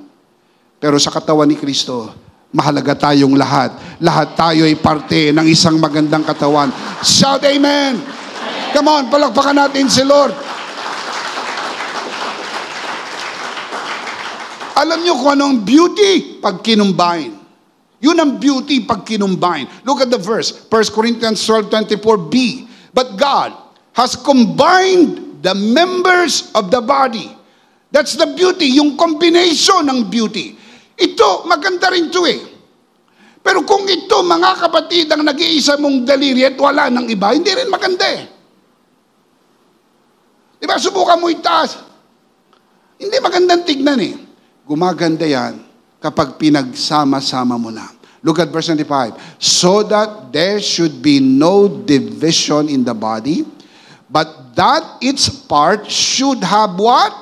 Pero sa katawan ni Kristo, mahalaga tayong lahat. Lahat tayo ay parte ng isang magandang katawan. Shout amen! Come on, palakpakan natin si Lord. Alam niyo kung anong beauty pag kinumbine. Yun ang beauty pag kinumbine. Look at the verse, 1 Corinthians 12:24b. But God has combined the members of the body. That's the beauty, yung combination ng beauty. Ito, maganda rin ito eh. Pero kung ito, mga kapatid, ang nag-iisa mong daliri at wala ng iba, hindi rin maganda eh. Diba, subukan mo itaas. Hindi magandang tignan eh. Gumaganda yan kapag pinagsama-sama mo na. Look at verse 25. So that there should be no division in the body, but that its part should have what?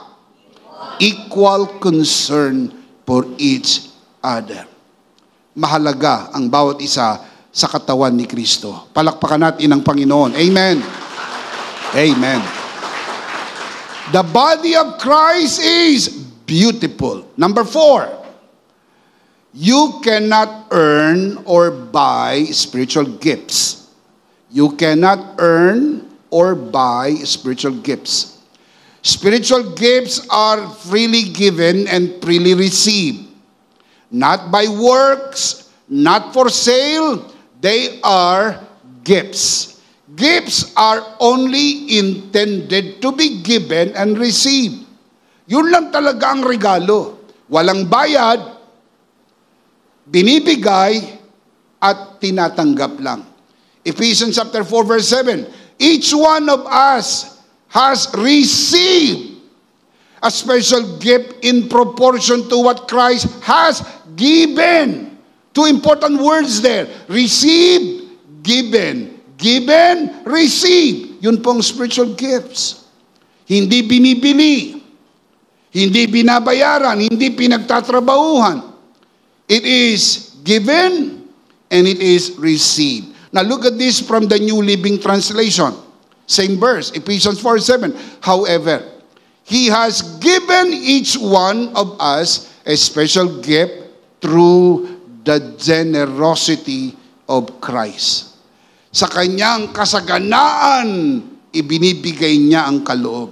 Equal concern for each other. Mahalaga ang bawat isa sa katawan ni Kristo. Palakpakan natin ang Panginoon. Amen. Amen. The body of Christ is beautiful. Number 4, you cannot earn or buy spiritual gifts. You cannot earn or buy spiritual gifts. Spiritual gifts are freely given and freely received. Not by works, not for sale. They are gifts. Gifts are only intended to be given and received. Yun lang talaga ang regalo. Walang bayad, binibigay, at tinatanggap lang. Ephesians chapter 4 verse 7, each one of us has received a special gift in proportion to what Christ has given. 2 important words there. Receive, given. Given, receive. Yun pong spiritual gifts. Hindi binibili. Hindi binabayaran, hindi pinagtatrabahuhan. It is given and it is received. Now look at this from the New Living Translation. Same verse, Ephesians 4:7. However, He has given each one of us a special gift through the generosity of Christ. Sa kanyang kasaganaan, ibinibigay niya ang kaloob.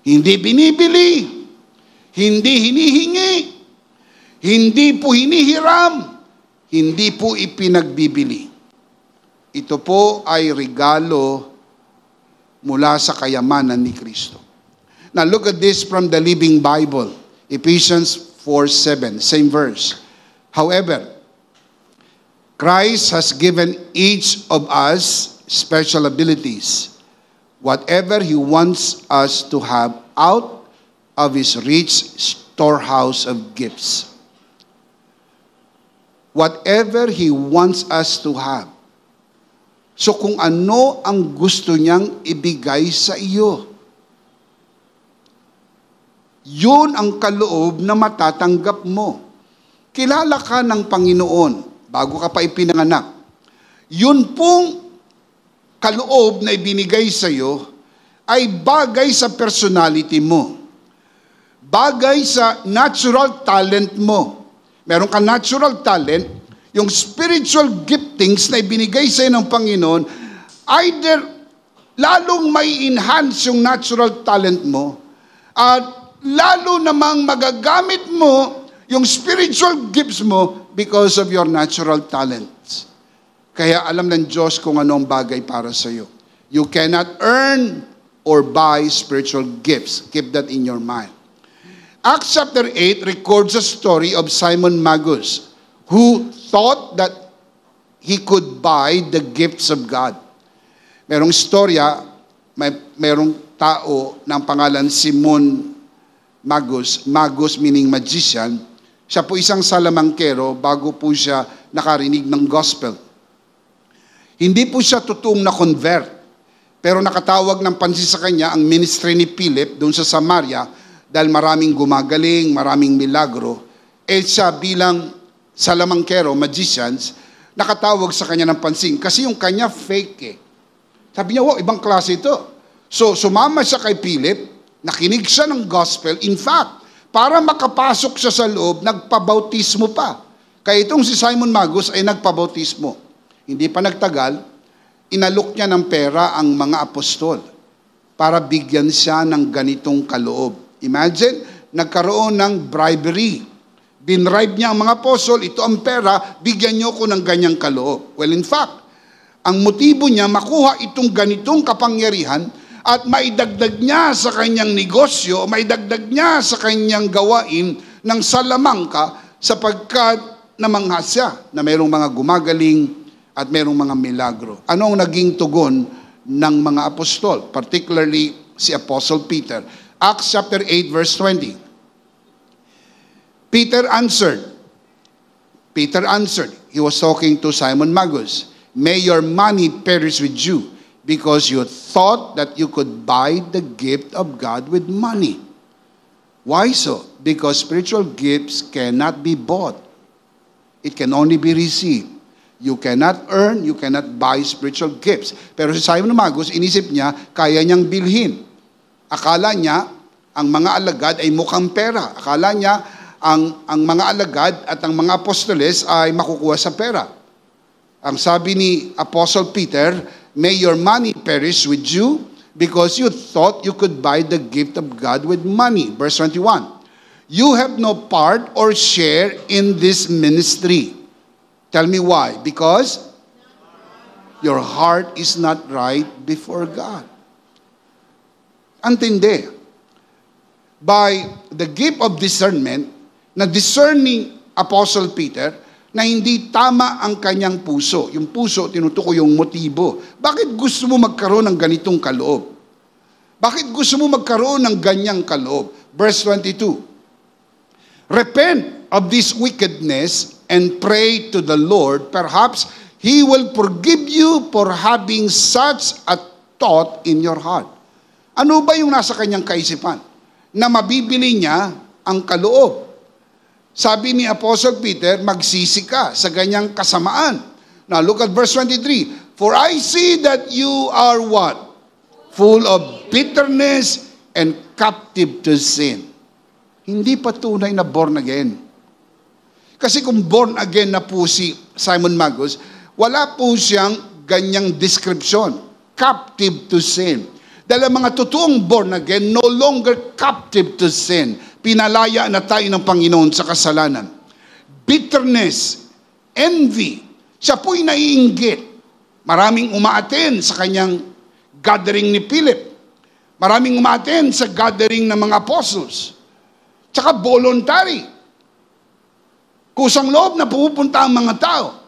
Hindi binibili, hindi hinihingi, hindi po hinihiram, hindi po ipinagbibili. Ito po ay regalo mula sa kayamanan ni Kristo. Now look at this from the Living Bible. Ephesians 4:7, same verse. However, Christ has given each of us special abilities. Whatever He wants us to have out of His rich storehouse of gifts. Whatever He wants us to have. So kung ano ang gusto niyang ibigay sa iyo, yun ang kaloob na matatanggap mo. Kilala ka ng Panginoon bago ka pa ipinanganak. Yun pong kaloob na ibinigay sa iyo ay bagay sa personality mo. Bagay sa natural talent mo. meron ka natural talent, yung spiritual giftings na ibinigay sa'yo ng Panginoon, either lalong may enhance yung natural talent mo, at lalo namang magagamit mo yung spiritual gifts mo because of your natural talents. Kaya alam ng Diyos kung anong bagay para sa iyo. You cannot earn or buy spiritual gifts. Keep that in your mind. Acts chapter 8 records a story of Simon Magus, who thought that he could buy the gifts of God. Merong istorya, merong tao ng pangalan Simon Magus, Magus meaning magician. Siya po isang salamangkero bago po siya nakarinig ng gospel. Hindi po siya totoong na-convert, pero nakatawag ng pansin sa kanya ang ministry ni Philip doon sa Samaria dahil maraming gumagaling, maraming milagro. Siya bilang salamangkero, magicians, nakatawag sa kanya ng pansin kasi yung kanya fake eh. Sabi niya, wow, ibang klase ito. So, sumama siya kay Philip, nakinig siya ng gospel. In fact, para makapasok siya sa loob, nagpabautismo pa. Kaya itong si Simon Magus ay nagpabautismo. Hindi pa nagtagal, inalok niya ng pera ang mga apostol para bigyan siya ng ganitong kaloob. Imagine, nagkaroon ng bribery. Binribe niya ang mga apostol, ito ang pera, bigyan niyo ko ng ganyang kaloob. Well, in fact, ang motibo niya makuha itong ganitong kapangyarihan at maidagdag niya sa kanyang negosyo, maidagdag niya sa kanyang gawain ng salamangka sapagkat namangha siya na mayroong mga gumagaling at mayroong mga milagro. Ano ang naging tugon ng mga apostol? Particularly si Apostle Peter. Acts chapter 8 verse 20. Peter answered. He was talking to Simon Magus. May your money perish with you because you thought that you could buy the gift of God with money. Why so? Because spiritual gifts cannot be bought. It can only be received. You cannot earn, you cannot buy spiritual gifts. Pero si Simon Magus, inisip niya, kaya niyang bilhin. Akala niya, ang mga alagad ay mukhang pera. Akala niya, ang mga alagad at ang mga apostoles ay makukuha sa pera. Ang sabi ni Apostle Peter, may your money perish with you because you thought you could buy the gift of God with money. Verse 21, you have no part or share in this ministry. Tell me why? Because your heart is not right before God. Antindi. By the gift of discernment, na discerning Apostle Peter, na hindi tama ang kanyang puso. Yung puso, tinutukoy yung motibo. Bakit gusto mo magkaroon ng ganitong kaloob? Bakit gusto mo magkaroon ng ganyang kaloob? Verse 22. Repent of this wickedness and pray to the Lord. Perhaps He will forgive you for having such a thought in your heart. Ano ba yung nasa kanyang kaisipan? Na mabibili niya ang kaloob. Sabi ni Apostle Peter, magsisi ka sa ganyang kasamaan. Now look at verse 23. For I see that you are what? Full of bitterness and captive to sin. Hindi pa tunay na born again. Kasi kung born again na po si Simon Magus, wala po siyang ganyang description. Captive to sin. Dahil ang mga totoong born again, no longer captive to sin. Pinalaya na tayo ng Panginoon sa kasalanan. Bitterness, envy. Siya po'y naiinggit. Maraming umaaten sa kanyang gathering ni Philip. Maraming umaaten sa gathering ng mga apostles. Tsaka voluntary. Kusang loob na pupunta ang mga tao.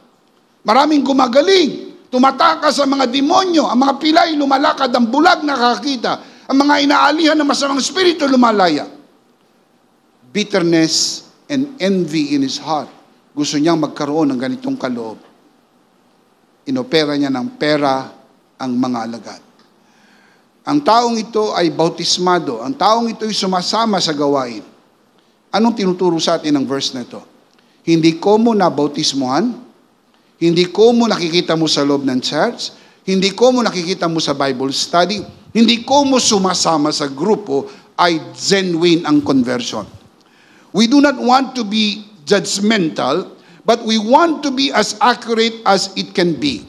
Maraming gumagaling. Tumataka sa mga demonyo. Ang mga pilay lumalakad, ang bulag nakakita. Ang mga inaalihan ng masamang espiritu lumalaya. Bitterness and envy in his heart. Gusto niyang magkaroon ng ganitong kaloob. Inopera niya ng pera ang mga alagad. Ang taong ito ay bautismado. Ang taong ito ay sumasama sa gawain. Anong tinuturo sa atin ng verse na ito? Hindi ko mo nabautismuhan, hindi ko mo nakikita mo sa loob ng church, hindi ko mo nakikita mo sa Bible study, hindi ko mo sumasama sa grupo, ay genuine ang conversion. We do not want to be judgmental, but we want to be as accurate as it can be.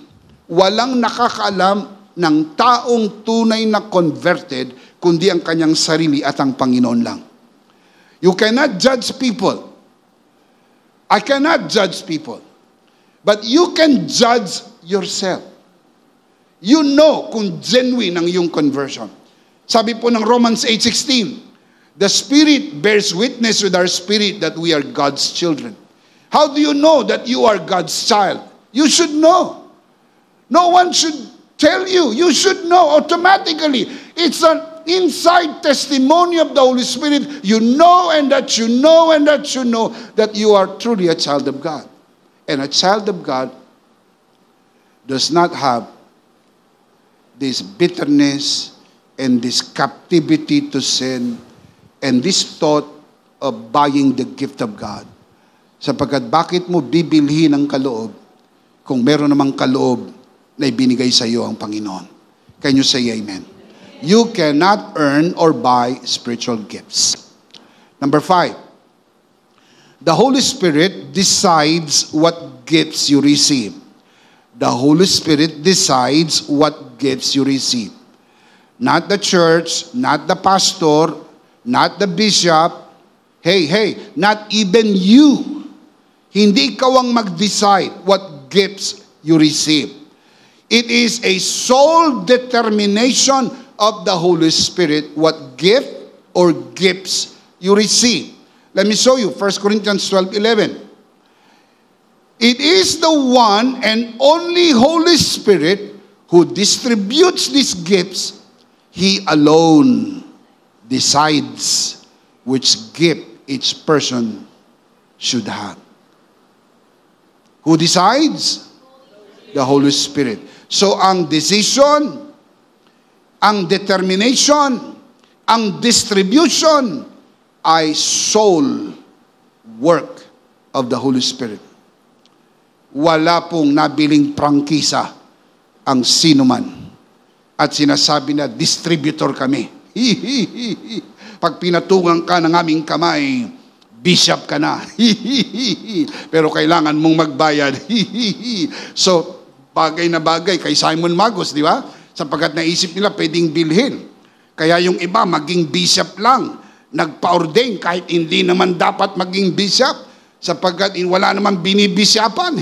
Walang nakakaalam ng taong tunay na converted, kundi ang kanyang sarili at ang Panginoon lang. You cannot judge people. I cannot judge people. But you can judge yourself. You know kung genuine ang iyong conversion. Sabi po ng Romans 8:16, the Spirit bears witness with our spirit that we are God's children. How do you know that you are God's child? You should know. No one should tell you. You should know automatically. It's an inside testimony of the Holy Spirit. You know and that you know and that you know that you are truly a child of God. And a child of God does not have this bitterness and this captivity to sin and this thought of buying the gift of God. Sapagkat bakit mo bibilhin ang kaloob kung meron namang kaloob na ibinigay sa iyo ang Panginoon? Can you say amen? You cannot earn or buy spiritual gifts. Number 5, the Holy Spirit decides what gifts you receive. The Holy Spirit decides what gifts you receive. Not the church, not the pastor, not the bishop. Hey, not even you. Hindi ikaw ang mag-decide what gifts you receive. It is a sole determination of the Holy Spirit what gift or gifts you receive. Let me show you 1 Corinthians 12:11. It is the one and only Holy Spirit who distributes these gifts. He alone decides which gift each person should have. Who decides? The Holy Spirit. So ang decision, ang determination, ang distribution ay sole work of the Holy Spirit. Wala pong nabiling prangkisa ang sino man at sinasabi na distributor kami. Pag pinatungan ka ng aming kamay, bishop ka na. Pero kailangan mong magbayad. So, bagay na bagay kay Simon Magus, di ba? Sapagkat naisip nila pwedeng bilhin. Kaya yung iba maging bishop lang. Nagpa-ordain kahit hindi naman dapat maging bishop. Sapagkat wala naman binibisyapan.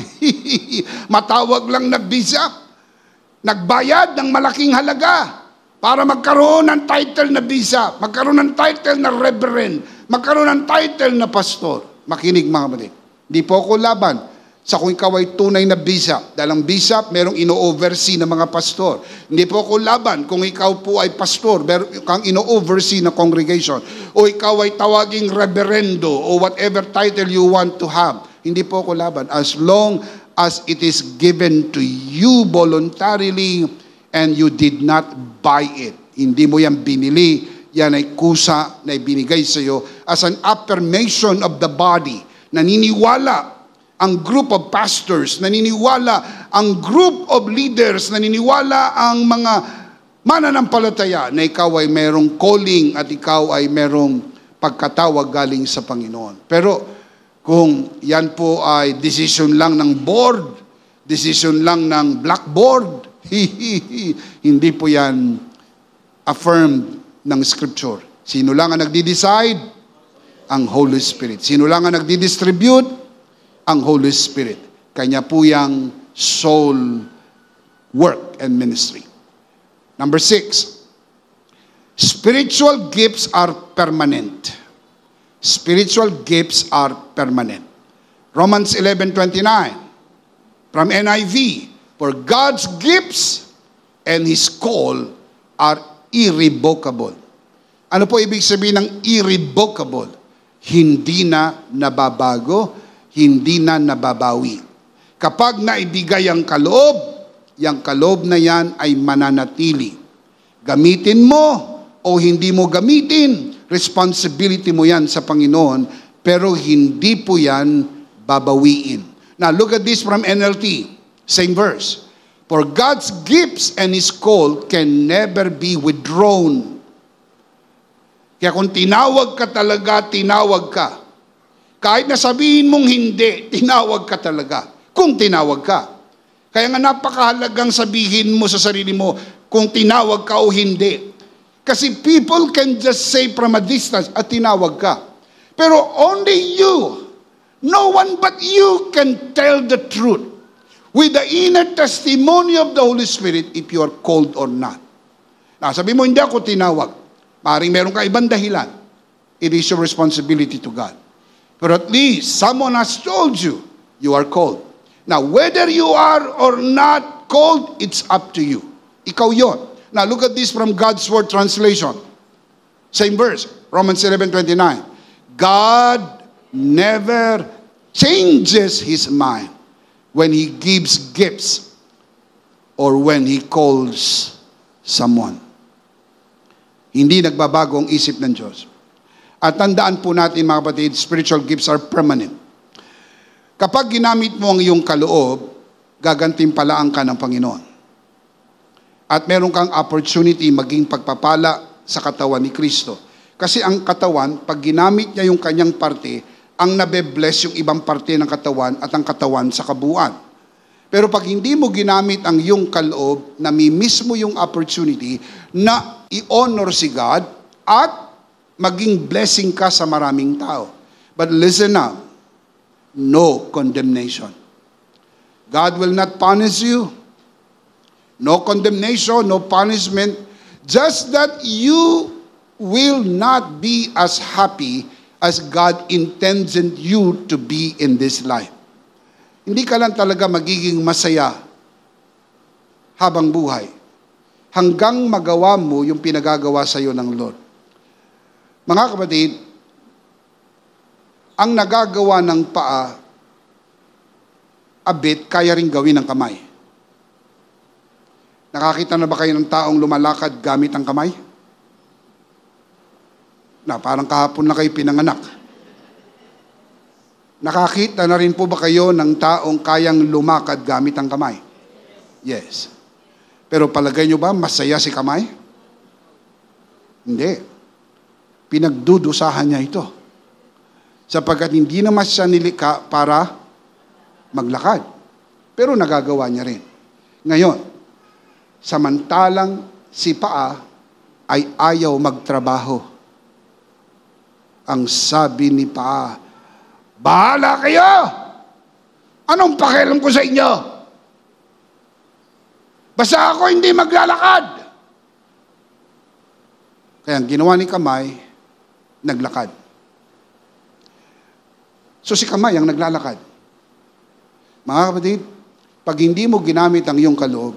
Matawag lang na bishop. Nagbayad ng malaking halaga para magkaroon ng title na bishop, magkaroon ng title na reverend, magkaroon ng title na pastor. Makinig mga kapatid. Hindi po ako laban sa kung ikaw ay tunay na bishop. Dahil ang bishop, merong ino-oversee ng mga pastor. Hindi po ako laban kung ikaw po ay pastor, meron kang ino-oversee na congregation. O ikaw ay tawaging reverendo o whatever title you want to have. Hindi po ako laban. As long as it is given to you voluntarily and you did not buy it. Hindi mo yan binili. Yan ay kusa na ibinigay sa iyo as an affirmation of the body. Naniniwala ang group of pastors, naniniwala ang group of leaders, naniniwala ang mga mananampalataya na ikaw ay merong calling at ikaw ay merong pagkatawag galing sa Panginoon. Pero kung yan po ay decision lang ng board, decision lang ng blackboard, hindi po yan affirmed ng Scripture. Sino lang ang nagdi-decide? Ang Holy Spirit. Sino lang ang nagdi-distribute? Ang Holy Spirit. Kanya po yung soul work and ministry. Number 6, spiritual gifts are permanent. Spiritual gifts are permanent. Romans 11:29 from NIV, for God's gifts and His call are irrevocable. Ano po ibig sabihin ng irrevocable? Hindi na nababago, hindi na nababawi. Kapag naibigay ang kaloob, yung kaloob na yan ay mananatili. Gamitin mo o hindi mo gamitin, responsibility mo yan sa Panginoon, pero hindi po yan babawiin. Now, look at this from NLT. Same verse. For God's gifts and His call can never be withdrawn. Kaya kung tinawag ka talaga, tinawag ka. Kahit na sabihin mong hindi, tinawag ka talaga. Kung tinawag ka. Kaya nga napakahalagang sabihin mo sa sarili mo kung tinawag ka o hindi. Kasi people can just say from a distance at tinawag ka. Pero only you, no one but you can tell the truth with the inner testimony of the Holy Spirit if you are called or not. Sabi mo, hindi ako tinawag. Maring meron ka ibang dahilan. It is your responsibility to God. But at least someone has told you, you are called. Now, whether you are or not called, it's up to you. Ikaw yon. Now, look at this from God's Word translation. Same verse, Romans 11:29. God never changes His mind when He gives gifts or when He calls someone. Hindi nagbabago ang isip ng Diyos. At tandaan po natin mga kapatid, spiritual gifts are permanent. Kapag ginamit mo ang iyong kaloob, gagantimpalaan ka ng Panginoon. At meron kang opportunity maging pagpapala sa katawan ni Kristo. Kasi ang katawan, pag ginamit niya yung kanyang parte, ang nabe-bless yung ibang parte ng katawan at ang katawan sa kabuuan. Pero pag hindi mo ginamit ang iyong kaloob, namimiss mo yung opportunity na i-honor si God at maging blessing ka sa maraming tao. But listen now, no condemnation. God will not punish you. No condemnation, no punishment. Just that you will not be as happy as God intends you to be in this life. Hindi ka lang talaga magiging masaya habang buhay hanggang magawa mo yung pinagagawa sa iyo ng Lord. Mga kapatid, ang nagagawa ng paa, abit, kaya rin gawin ng kamay. Nakakita na ba kayo ng taong lumalakad gamit ang kamay? Parang kahapon na kayo pinanganak. Nakakita na rin po ba kayo ng taong kayang lumakad gamit ang kamay? Yes. Pero palagay nyo ba masaya si kamay? Hindi. Pinagdudusahan niya ito. Sapagkat hindi naman siya nilikha para maglakad. Pero nagagawa niya rin. Ngayon, samantalang si paa ay ayaw magtrabaho. Ang sabi ni paa, bahala kayo! Anong pakialam ko sa inyo? Basta ako hindi maglalakad. Kaya ang ginawa ni kamay, naglakad. So si kamay ang naglalakad. Mga kapatid, pag hindi mo ginamit ang iyong kaloob,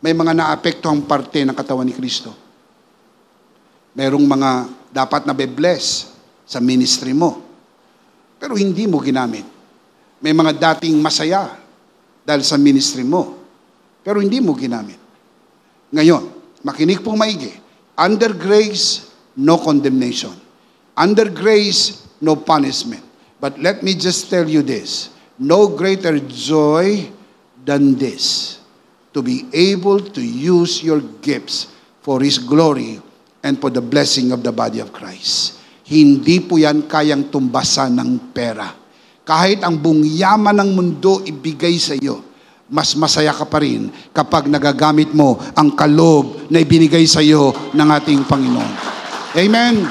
may mga naapektuhang parte ng katawan ni Kristo. Merong mga dapat na be-bless sa ministry mo. Pero hindi mo ginamit. May mga dating masaya dahil sa ministry mo. Pero hindi mo ginamit. Ngayon, makinig pong maigi. Under grace, no condemnation. Under grace, no punishment. But let me just tell you this. No greater joy than this. To be able to use your gifts for His glory and for the blessing of the body of Christ. Hindi po yan kayang tumbasan ng pera. Kahit ang buong yaman ng mundo ibigay sa iyo, mas masaya ka pa rin kapag nagagamit mo ang kaloob na ibinigay sa iyo ng ating Panginoon. Amen.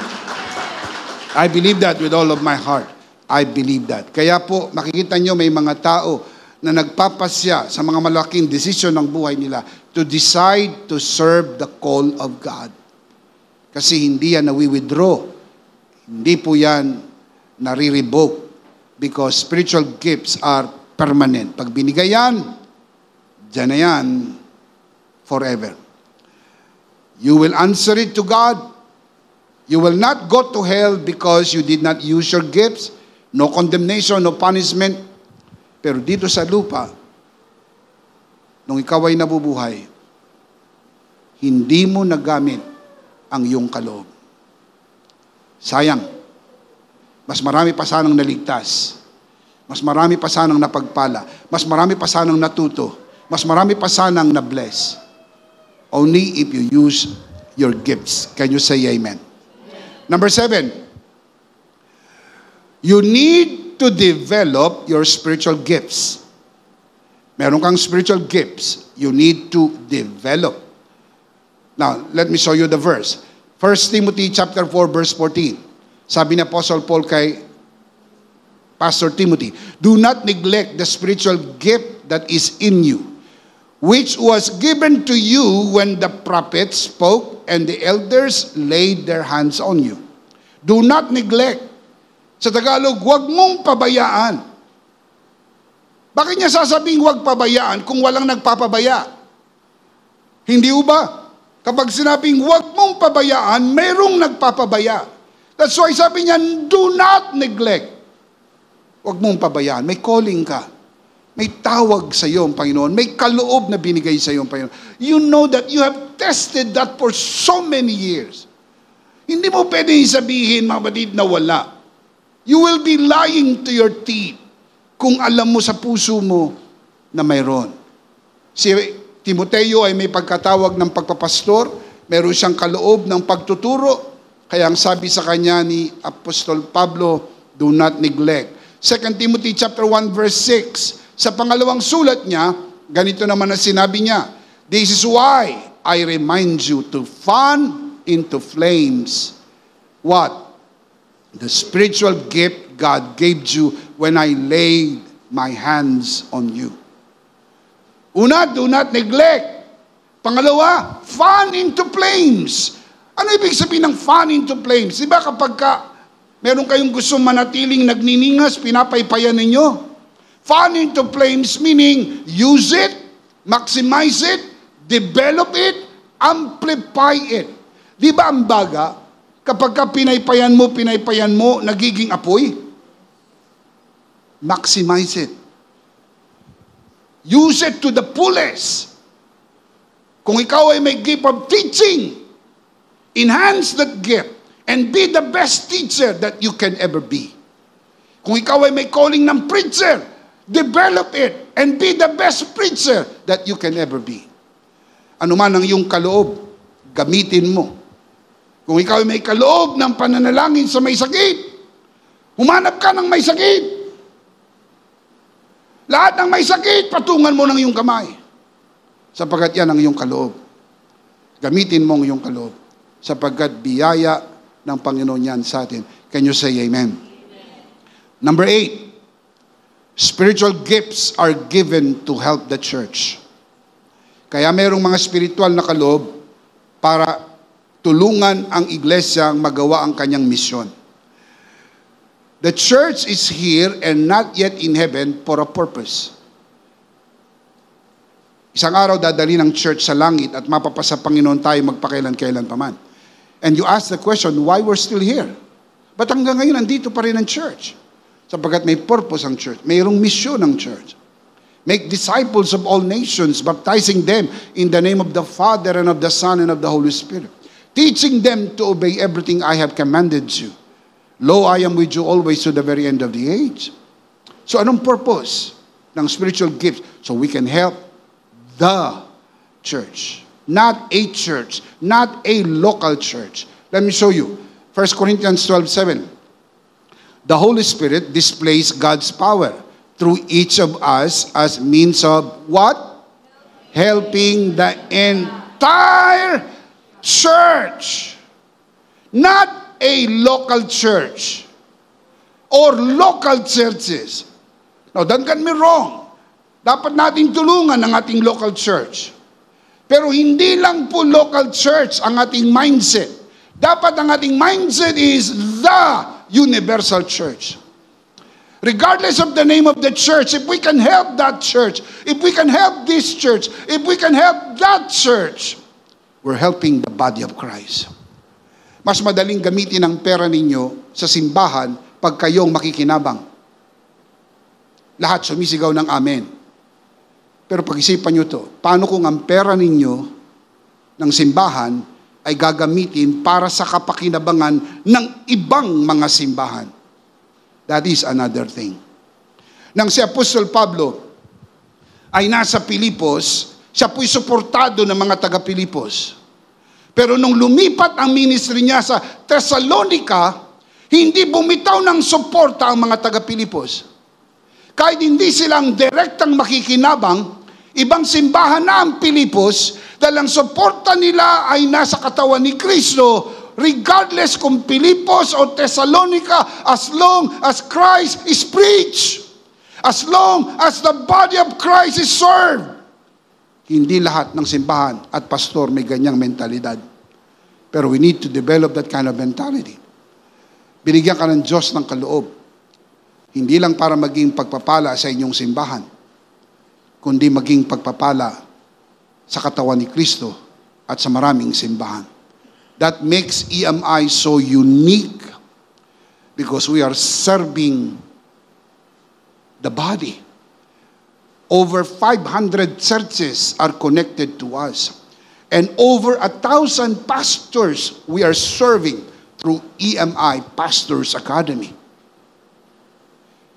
I believe that with all of my heart. I believe that. Kaya po, makikita nyo may mga tao na nagpapasya sa mga malaking desisyon ng buhay nila to decide to serve the call of God. Kasi hindi yan nawi-withdraw. Hindi po yan nare-revoke because spiritual gifts are permanent. Pag binigay yan, dyan na yan forever. You will answer it to God. You will not go to hell because you did not use your gifts. No condemnation, no punishment. Pero dito sa lupa, nung ikaw ay nabubuhay, hindi mo nagamit ang iyong kaloob. Sayang. Mas marami pa sanang naligtas. Mas marami pa sanang napagpala. Mas marami pa sanang natuto. Mas marami pa sanang na-bless. Only if you use your gifts. Can you say amen? Number 7. You need to develop your spiritual gifts. Meron kang spiritual gifts. You need to develop. Now, let me show you the verse. 1 Timothy chapter 4, verse 14. Sabi ni Apostle Paul kay Pastor Timothy, do not neglect the spiritual gift that is in you, which was given to you when the prophets spoke and the elders laid their hands on you. Do not neglect. Sa Tagalog, huwag mong pabayaan. Bakit niya sasabing huwag pabayaan kung walang nagpapabaya? Hindi ba? Kapag sinabing huwag mong pabayaan, mayroong nagpapabaya. That's why sabi niya, do not neglect. Huwag mong pabayaan. May calling ka. May tawag sa iyo ang Panginoon. May kaloob na binigay sa iyo ang Panginoon. You know that you have tested that for so many years. Hindi mo pwede sabihin, mga batid, na wala. You will be lying to your teeth kung alam mo sa puso mo na mayroon. Si Timoteo ay may pagkatawag ng pagpapastor, meron siyang kaloob ng pagtuturo, kaya ang sabi sa kanya ni Apostol Pablo, do not neglect. 2 Timothy chapter 1 verse 6, sa pangalawang sulat niya, ganito naman ang sinabi niya, this is why I remind you to fan into flames what? The spiritual gift God gave you when I laid my hands on you. Una, do not neglect. Pangalawa, fan into flames. Ano ibig sabihin ng fan into flames? Diba kapag meron kayong gusto manatiling nagniningas, pinapaypayan ninyo? Fan into flames meaning use it, maximize it, develop it, amplify it. Di ba ang baga, kapag pinaypayan mo, nagiging apoy? Maximize it. Use it to the fullest. Kung ikaw ay may gift of teaching, enhance that gift and be the best teacher that you can ever be. Kung ikaw ay may calling ng preacher, develop it and be the best preacher that you can ever be. Ano man ang iyong kaloob, gamitin mo. Kung ikaw ay may kaloob ng pananalangin sa may sakit, humanap ka ng may sakit. Lahat ng may sakit, patungan mo ng iyong kamay. Sapagkat yan ang iyong kaloob. Gamitin mo ang iyong kaloob. Sapagkat biyaya ng Panginoon yan sa atin. Can you say amen? Number 8, spiritual gifts are given to help the church. Kaya mayroong mga spiritual na kaloob para tulungan ang iglesia ang magawa ang kanyang misyon. The church is here and not yet in heaven for a purpose. Isang araw dadali ng church sa langit at mapapasa Panginoon tayo magpakailan-kailan pa man. And you ask the question, why we're still here? Ba't hanggang ngayon nandito pa rin ang church? Sapagkat may purpose ang church. Mayroong misyon ang church. Make disciples of all nations, baptizing them in the name of the Father and of the Son and of the Holy Spirit. Teaching them to obey everything I have commanded you. Lo, I am with you always to the very end of the age. So anong purpose ng spiritual gifts? So we can help the church. Not a church. Not a local church. Let me show you. 1 Corinthians 12:7. The Holy Spirit displays God's power through each of us as means of what? Helping the entire church. Not a local church or local churches. Now, don't get me wrong. Dapat nating tulungan ang ating local church. Pero hindi lang po local church ang ating mindset. Dapat ang ating mindset is the universal church. Regardless of the name of the church, if we can help that church, if we can help this church, if we can help that church, we're helping the body of Christ. Mas madaling gamitin ang pera ninyo sa simbahan pag kayong makikinabang. Lahat sumisigaw ng amen. Pero pag-isipan nyo to, paano kung ang pera ninyo ng simbahan ay gagamitin para sa kapakinabangan ng ibang mga simbahan? That is another thing. Nang si Apostol Pablo ay nasa Pilipos, siya po'y suportado ng mga taga-Pilipos. Pero nung lumipat ang ministry niya sa Thessalonica, Hindi bumitaw ng suporta ang mga taga-Pilipos. Kahit hindi silang direktang makikinabang, ibang simbahan na ang Pilipos dahil ang suporta nila ay nasa katawan ni Kristo, regardless kung Pilipos o Thessalonica, as long as Christ is preached, as long as the body of Christ is served. Hindi lahat ng simbahan at pastor may ganyang mentalidad. Pero we need to develop that kind of mentality. Binigyan ka ng Diyos ng kaloob. Hindi lang para maging pagpapala sa inyong simbahan, kundi maging pagpapala sa katawan ni Kristo at sa maraming simbahan. That makes EMI so unique because we are serving the body. Over 500 churches are connected to us. And over 1,000 pastors we are serving through EMI Pastors Academy.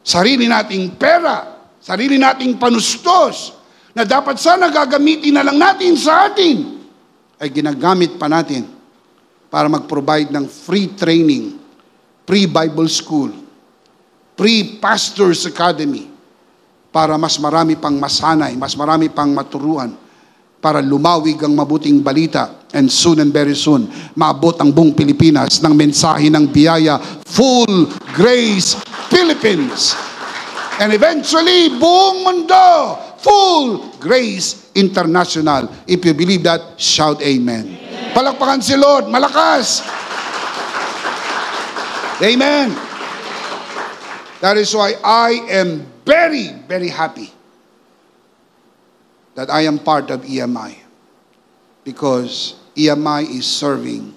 Sarili nating pera, sarili nating panustos, na dapat sana gagamitin na lang natin sa atin, ay ginagamit pa natin para mag-provide ng free training, pre-Bible school, pre-Pastors Academy, para mas marami pang masanay, mas marami pang maturuan, para lumawig ang mabuting balita, and soon and very soon, maabot ang buong Pilipinas ng mensahe ng biyaya, Full Grace Philippines. And eventually, buong mundo, Full Grace International. If you believe that, shout amen. Palakpakan si Lord, malakas. Amen. That is why I am very, very happy that I am part of EMI, because EMI is serving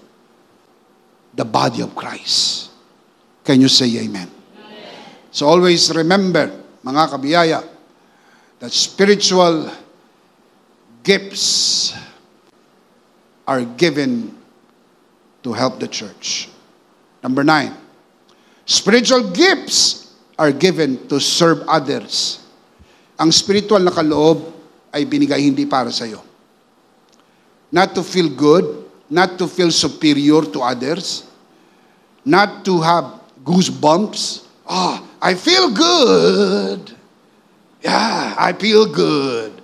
the body of Christ. Can you say amen? So always remember, mga kabiyaya, that spiritual gifts are given to help the church. Number 9, spiritual gifts are given to serve others. Ang spiritual na kaloob ay binigay hindi para sa iyo. Not to feel good, not to feel superior to others, not to have goosebumps. Oh, I feel good. Yeah, I feel good.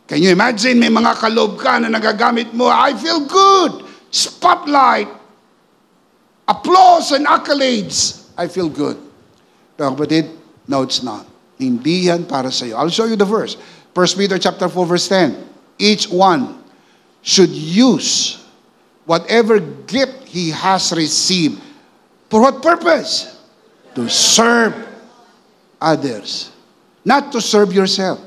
Can you imagine, may mga kaloob ka na nagagamit mo, I feel good. Spotlight, applause and accolades. I feel good. Pero kapatid, no, it's not. Hindi yan para sa iyo. I'll show you the verse. 1 Peter chapter 4 verse 10. Each one should use whatever gift he has received. For what purpose? To serve others. Not to serve yourself.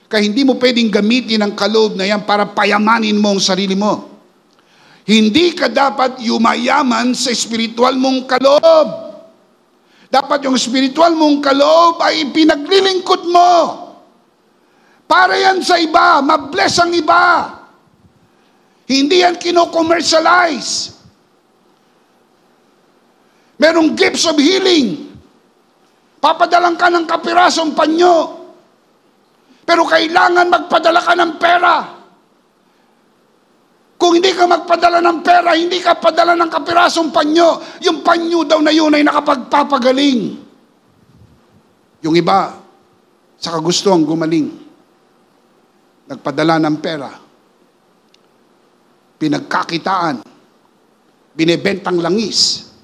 Kaya hindi mo pwedeng gamitin ang kaloob na yan para payamanin mo ang sarili mo. Hindi ka dapat yumayaman sa espiritual mong kaloob. Dapat yung espiritual mong kaloob ay ipinaglilingkod mo. Para yan sa iba, mabless ang iba. Hindi yan kino-commercialize. Merong gifts of healing. Papadalang ka ng kapirasong panyo. Pero kailangan magpadala ka ng pera. Kung hindi ka magpadala ng pera, hindi ka padala ng kapirasong panyo, yung panyo daw na yun ay nakapagpapagaling. Yung iba, sa kagustuhan gumaling, nagpadala ng pera, pinagkakitaan, binebentang langis.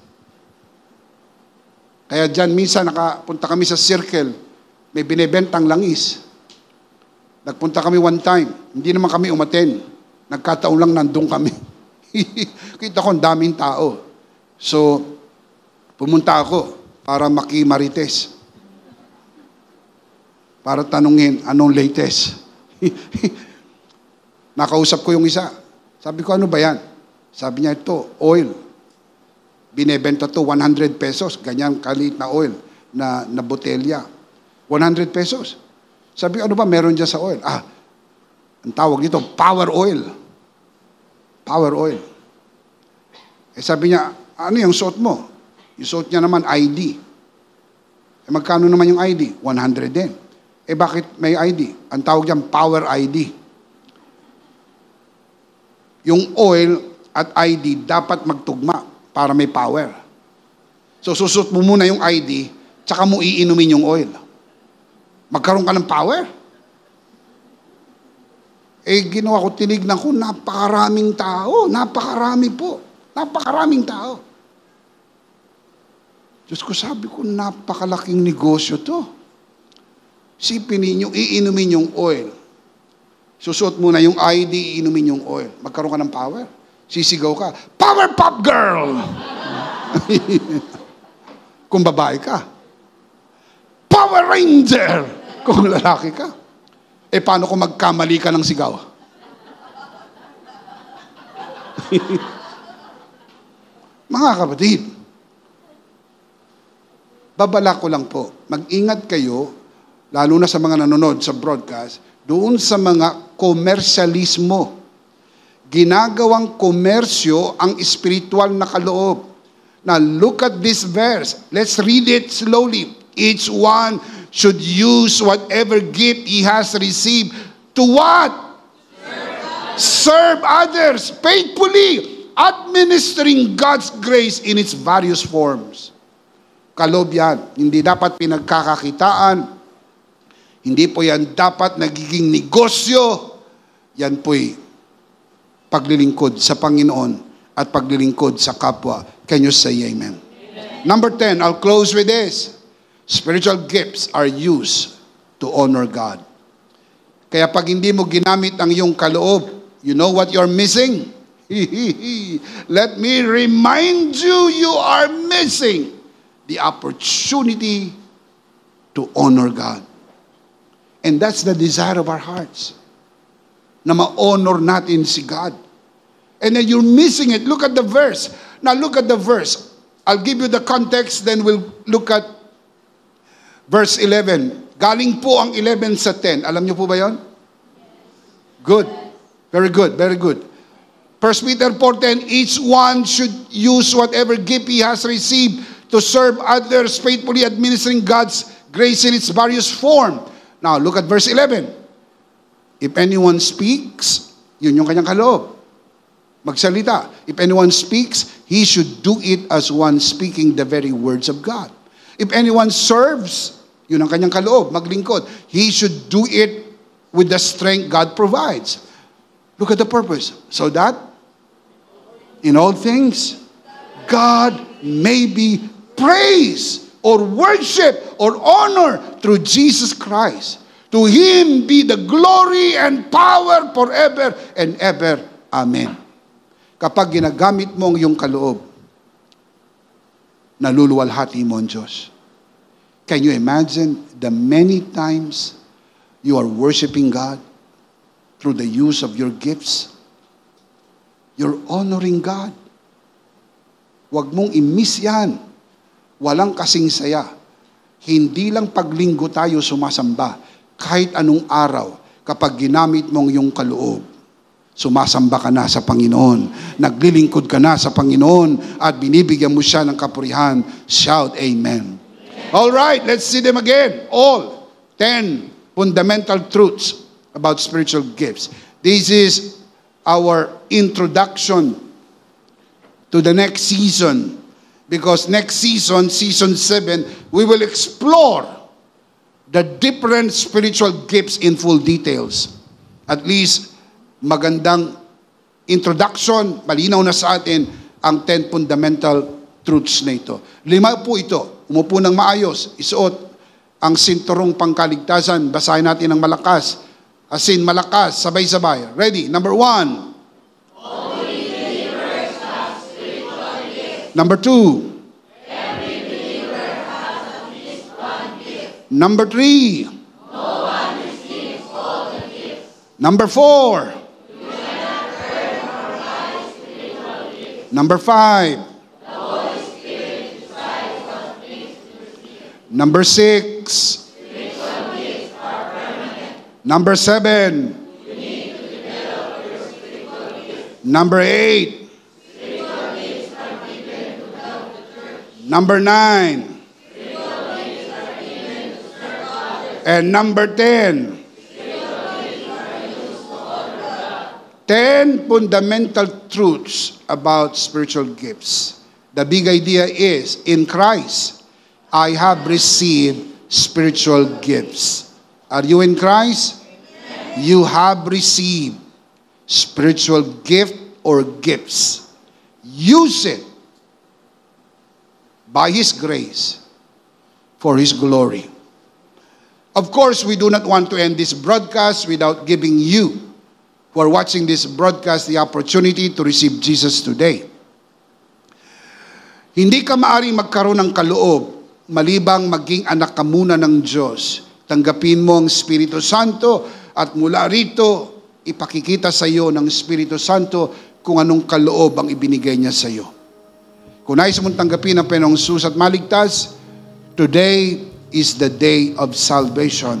Kaya dyan, minsan nakapunta kami sa circle, may binebentang langis. Nagpunta kami one time, hindi naman kami umaten. Nagkataon lang nandun kami. Kita ko ang daming tao. So, pumunta ako para makimarites. Para tanungin, anong latest? Nakausap ko yung isa. Sabi ko, ano ba yan? Sabi niya, ito, oil. Binebenta to 100 pesos. Ganyan kalit na oil na botelya. 100 pesos. Sabi ko, ano ba meron dyan sa oil? Ang tawag dito, power oil. Power oil. Eh sabi niya, ano yung suot mo? Yung suot niya naman, ID. Eh magkano naman yung ID? 100 din. Eh bakit may ID? Ang tawag diyan power ID. Yung oil at ID dapat magtugma para may power. So susot mo muna yung ID, tsaka mo iinumin yung oil. Magkaroon ka ng power. Ginawa ko, tinignan ko, napakaraming tao. Napakarami po. Napakaraming tao. Diyos ko, sabi ko, napakalaking negosyo to. Sipin ninyo, iinumin yung oil. Susot muna yung ID, iinumin yung oil. Magkaroon ka ng power. Sisigaw ka, Power Pop Girl! Kung babae ka. Power Ranger! Kung lalaki ka. Paano kung magkamali ka ng sigaw? Mga kapatid, babala ko lang po, mag-ingat kayo, lalo na sa mga nanonood sa broadcast, doon sa mga komersyalismo. Ginagawang komersyo ang spiritual na kaloob. Now, look at this verse. Let's read it slowly. Each one should use whatever gift he has received to what? Serve others faithfully, administering God's grace in its various forms. Kaloob yan. Hindi dapat pinagkakakitaan. Hindi po yan dapat nagiging negosyo. Yan po'y paglilingkod sa Panginoon at paglilingkod sa kapwa. Can you say amen? Number 10, I'll close with this. Spiritual gifts are used to honor God. Kaya pag hindi mo ginamit ang iyong kaloob, you know what you're missing? Let me remind you, you are missing the opportunity to honor God. And that's the desire of our hearts. Na ma-honor natin si God. And then you're missing it. Look at the verse. Now look at the verse. I'll give you the context, then we'll look at verse 11. Galing po ang 11 sa 10. Alam niyo po ba yon? Good. Very good, very good. 1 Peter 4:10, each one should use whatever gift he has received to serve others faithfully, administering God's grace in its various form. Now look at verse 11. If anyone speaks, yun yung kanyang kaloob. Magsalita. If anyone speaks, he should do it as one speaking the very words of God. If anyone serves, yun ang kanyang kaloob, maglingkod. He should do it with the strength God provides. Look at the purpose. So that, in all things, God may be praised or worship or honor through Jesus Christ. To Him be the glory and power forever and ever. Amen. Kapag ginagamit mo ang iyong kaloob, naluluwalhati mo ang Diyos. Can you imagine the many times you are worshiping God through the use of your gifts? You're honoring God. Huwag mong i-miss yan. Walang kasing saya. Hindi lang paglinggo tayo sumasamba. Kahit anong araw, kapag ginamit mong yung kaloob, sumasamba ka na sa Panginoon, naglilingkod ka na sa Panginoon, at binibigyan mo siya ng kapurihan. Shout amen. All right, let's see them again. All 10 fundamental truths about spiritual gifts. This is our introduction to the next season. Because next season, season 7, we will explore the different spiritual gifts in full details. At least, magandang introduction, malinaw na sa atin ang 10 fundamental truths na ito. 5 po ito. Umupo ng maayos, isuot ang sinturong pangkaligtasan. Basahin natin ng malakas. As in, malakas, sabay-sabay. Ready? Number 1. Only believers have spiritual gifts. Number 2. Every believer has at least one gift. Number 3. No one receives all the gifts. Number 4. You cannot earn or buy spiritual gifts. Number 5. The Holy Spirit decides what things to receive. Number 6. Spiritual gifts are permanent. Number 7. You need to develop your spiritual gifts. Number 8. Spiritual gifts are given to help the church. Number 9. Spiritual gifts are given to serve others. And number 10. Spiritual gifts are used to honor God. 10 fundamental truths about spiritual gifts The big idea is, in Christ, I have received spiritual gifts. Are you in Christ? You have received spiritual gift or gifts. Use it by His grace for His glory. Of course, we do not want to end this broadcast without giving you, who are watching this broadcast, the opportunity to receive Jesus today. Hindi ka maaaring magkaroon ng kaloob malibang maging anak ka muna ng Diyos. Tanggapin mo ang Espiritu Santo at mula rito, ipakikita sa iyo ng Espiritu Santo kung anong kaloob ang ibinigay niya sa iyo. Kung nais mong tanggapin ang Panginoong Jesus at maligtas, today is the day of salvation.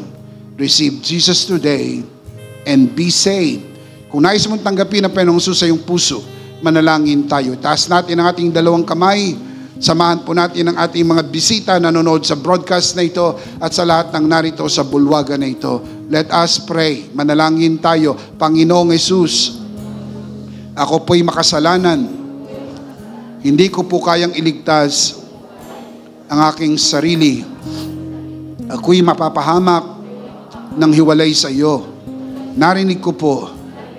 Receive Jesus today and be saved. Kung nais mong tanggapin ang Panginoong Jesus sa iyong puso, manalangin tayo. Taas natin ang ating dalawang kamay. Samahan po natin ang ating mga bisita na nanonood sa broadcast na ito at sa lahat ng narito sa bulwagan na ito. Let us pray. Manalangin tayo. Panginoong Jesus, ako po'y makasalanan. Hindi ko po kayang iligtas ang aking sarili. Ako'y mapapahamak ng hiwalay sa iyo. Narinig ko po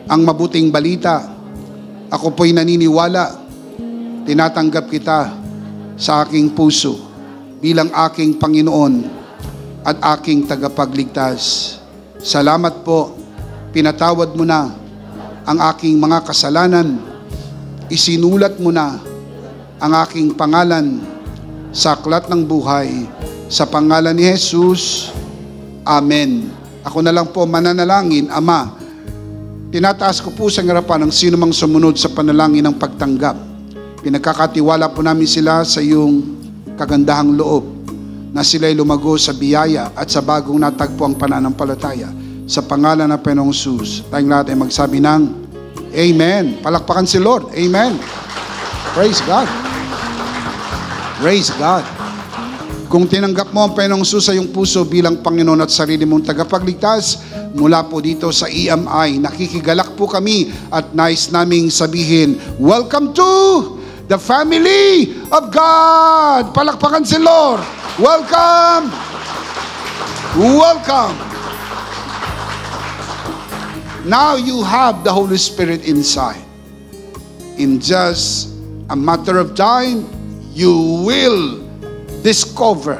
ang mabuting balita. Ako po'y naniniwala. Tinatanggap kita sa aking puso bilang aking Panginoon at aking tagapagligtas. Salamat po, pinatawad mo na ang aking mga kasalanan. Isinulat mo na ang aking pangalan sa aklat ng buhay. Sa pangalan ni Jesus, Amen. Ako na lang po mananalangin, Ama. Tinataas ko po sa harapan ng sino mang sumunod sa panalangin ng pagtanggap. Pinagkakatiwala po namin sila sa iyong kagandahang loob na sila'y lumago sa biyaya at sa bagong natagpo ang pananampalataya. Sa pangalan ng Panginoong Jesus, tayong lahat ay magsabi ng Amen. Palakpakan si Lord. Amen. Praise God. Praise God. Kung tinanggap mo ang Panginoong Jesus sa iyong puso bilang Panginoon at sarili mong tagapagligtas, mula po dito sa EMI, nakikigalak po kami at nais naming sabihin, welcome to the family of God. Palakpakan si Lord. Welcome. Welcome. Now you have the Holy Spirit inside. In just a matter of time, you will discover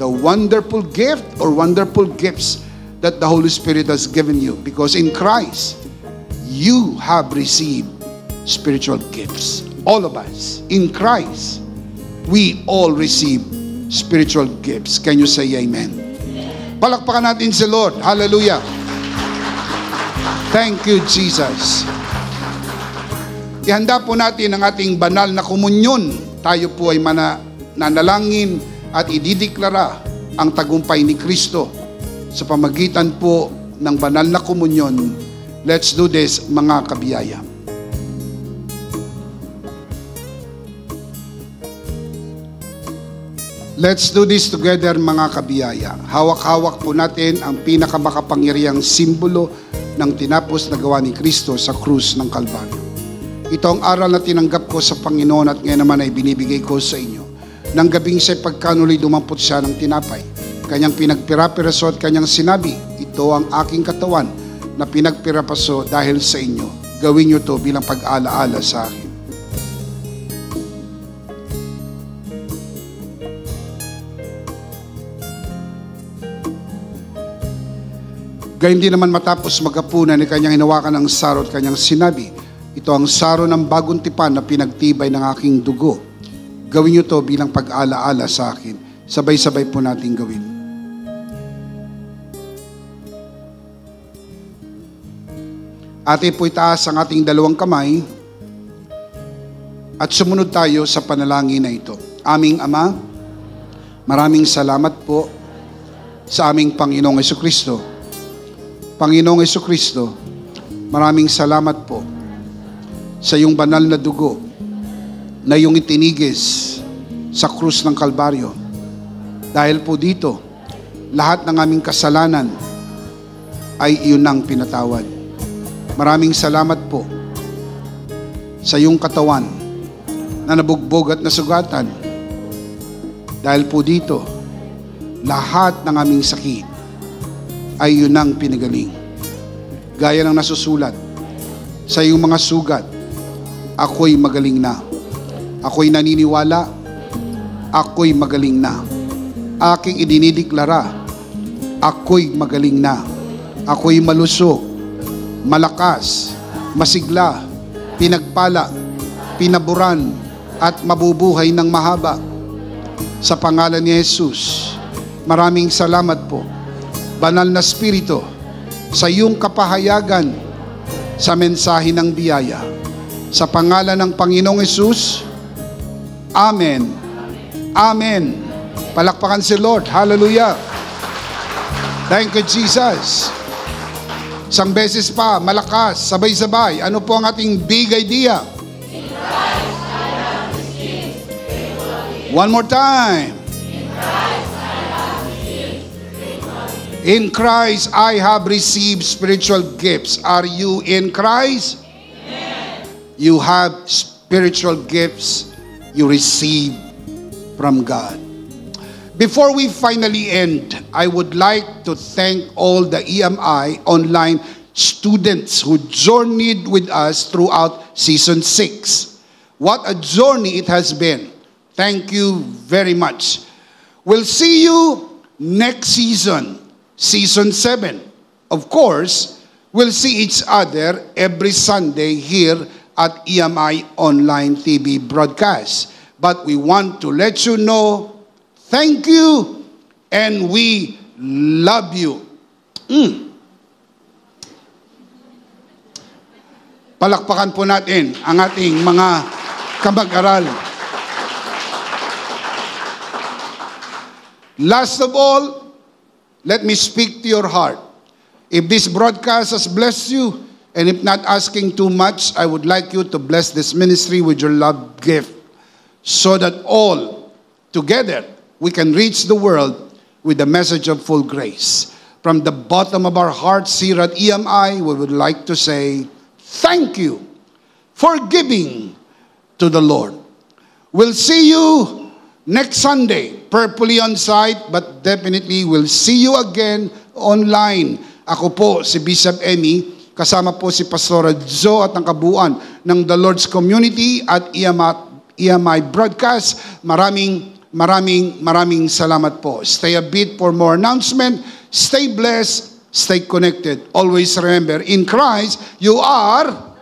the wonderful gift or wonderful gifts that the Holy Spirit has given you. Because in Christ, you have received spiritual gifts. All of us, in Christ, we all receive spiritual gifts. Can you say amen? Palakpakan natin si Lord. Hallelujah. Thank you, Jesus. Ihanda po natin ang ating banal na komunyon. Tayo po ay nanalangin at idideklara ang tagumpay ni Kristo sa pamagitan po ng banal na komunyon. Let's do this, mga kabiyaya. Let's do this together, mga kabiyaya. Hawak-hawak po natin ang pinakamakapangyarihang simbolo ng tinapos na gawa ni Kristo sa krus ng Kalbaryo. Ito ang aral na tinanggap ko sa Panginoon at ngayon naman ay binibigay ko sa inyo. Nang gabing siya'y pagkanuloy dumampot siya ng tinapay, kanyang pinagpira-piraso at kanyang sinabi, ito ang aking katawan na pinagpirapaso dahil sa inyo. Gawin niyo to bilang pag-alaala sa akin. Gayun din naman matapos magapunan ni kanyang hinawakan ng saro at kanyang sinabi, ito ang saro ng bagong tipan na pinagtibay ng aking dugo. Gawin niyo to bilang pag-alaala sa akin. Sabay-sabay po natin gawin. Ate po itaas ang ating dalawang kamay at sumunod tayo sa panalangin na ito. Aming Ama, maraming salamat po sa aming Panginoong Jesucristo. Panginoong Jesucristo, maraming salamat po sa iyong banal na dugo na iyong itinigis sa krus ng Kalbaryo. Dahil po dito, lahat ng aming kasalanan ay iyon ang pinatawad. Maraming salamat po sa iyong katawan na nabugbog at nasugatan. Dahil po dito, lahat ng aming sakit ay yun ang pinagaling. Gaya ng nasusulat, sa iyong mga sugat, ako'y magaling na. Ako'y naniniwala, ako'y magaling na. Aking idinideklara, ako'y magaling na. Ako'y malusog, malakas, masigla, pinagpala, pinaburan, at mabubuhay ng mahaba. Sa pangalan ni Jesus, maraming salamat po, Banal na Espiritu, sa iyong kapahayagan sa mensahe ng biyaya. Sa pangalan ng Panginoong Jesus, Amen. Amen. Palakpakan si Lord. Hallelujah. Thank you, Jesus. Isang beses pa, malakas, sabay-sabay. Ano po ang ating big idea? One more time. In Christ, I have received spiritual gifts. Are you in Christ? Amen. You have spiritual gifts you receive from God. Before we finally end, I would like to thank all the EMI online students who journeyed with us throughout Season 6. What a journey it has been. Thank you very much. We'll see you next season, Season 7. Of course, we'll see each other every Sunday here at EMI Online TV broadcast. But we want to let you know, thank you, and we love you. Palakpakan po natin ang ating mga kamag-aral. Last of all, let me speak to your heart. If this broadcast has blessed you, and if not asking too much, I would like you to bless this ministry with your love gift, so that all together we can reach the world with the message of full grace. From the bottom of our hearts here at EMI, we would like to say thank you for giving to the Lord. We'll see you next Sunday, purposely on site, but definitely we'll see you again online. Ako po si Bishop Emmy, kasama po si Pastora Jo at ang kabuuan ng The Lord's Community at EMI Broadcast. Maraming salamat po. Stay a bit for more announcement. Stay blessed, stay connected. Always remember, in Christ, you are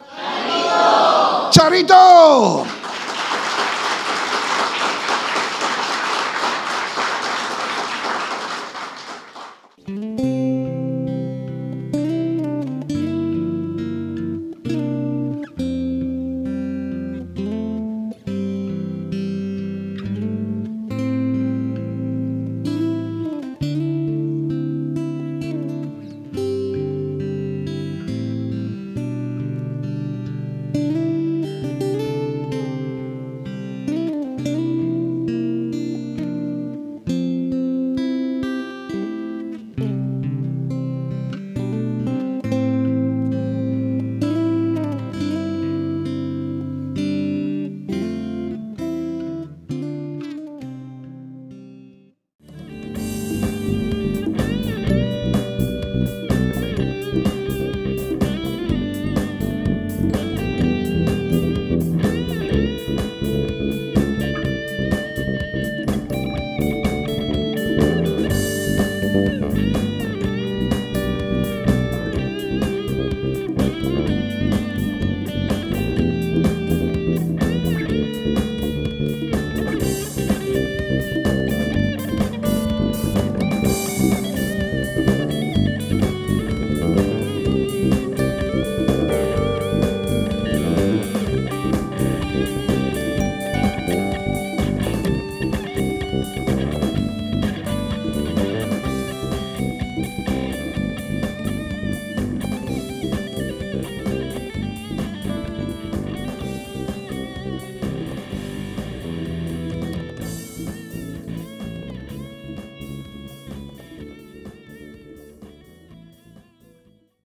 Charito!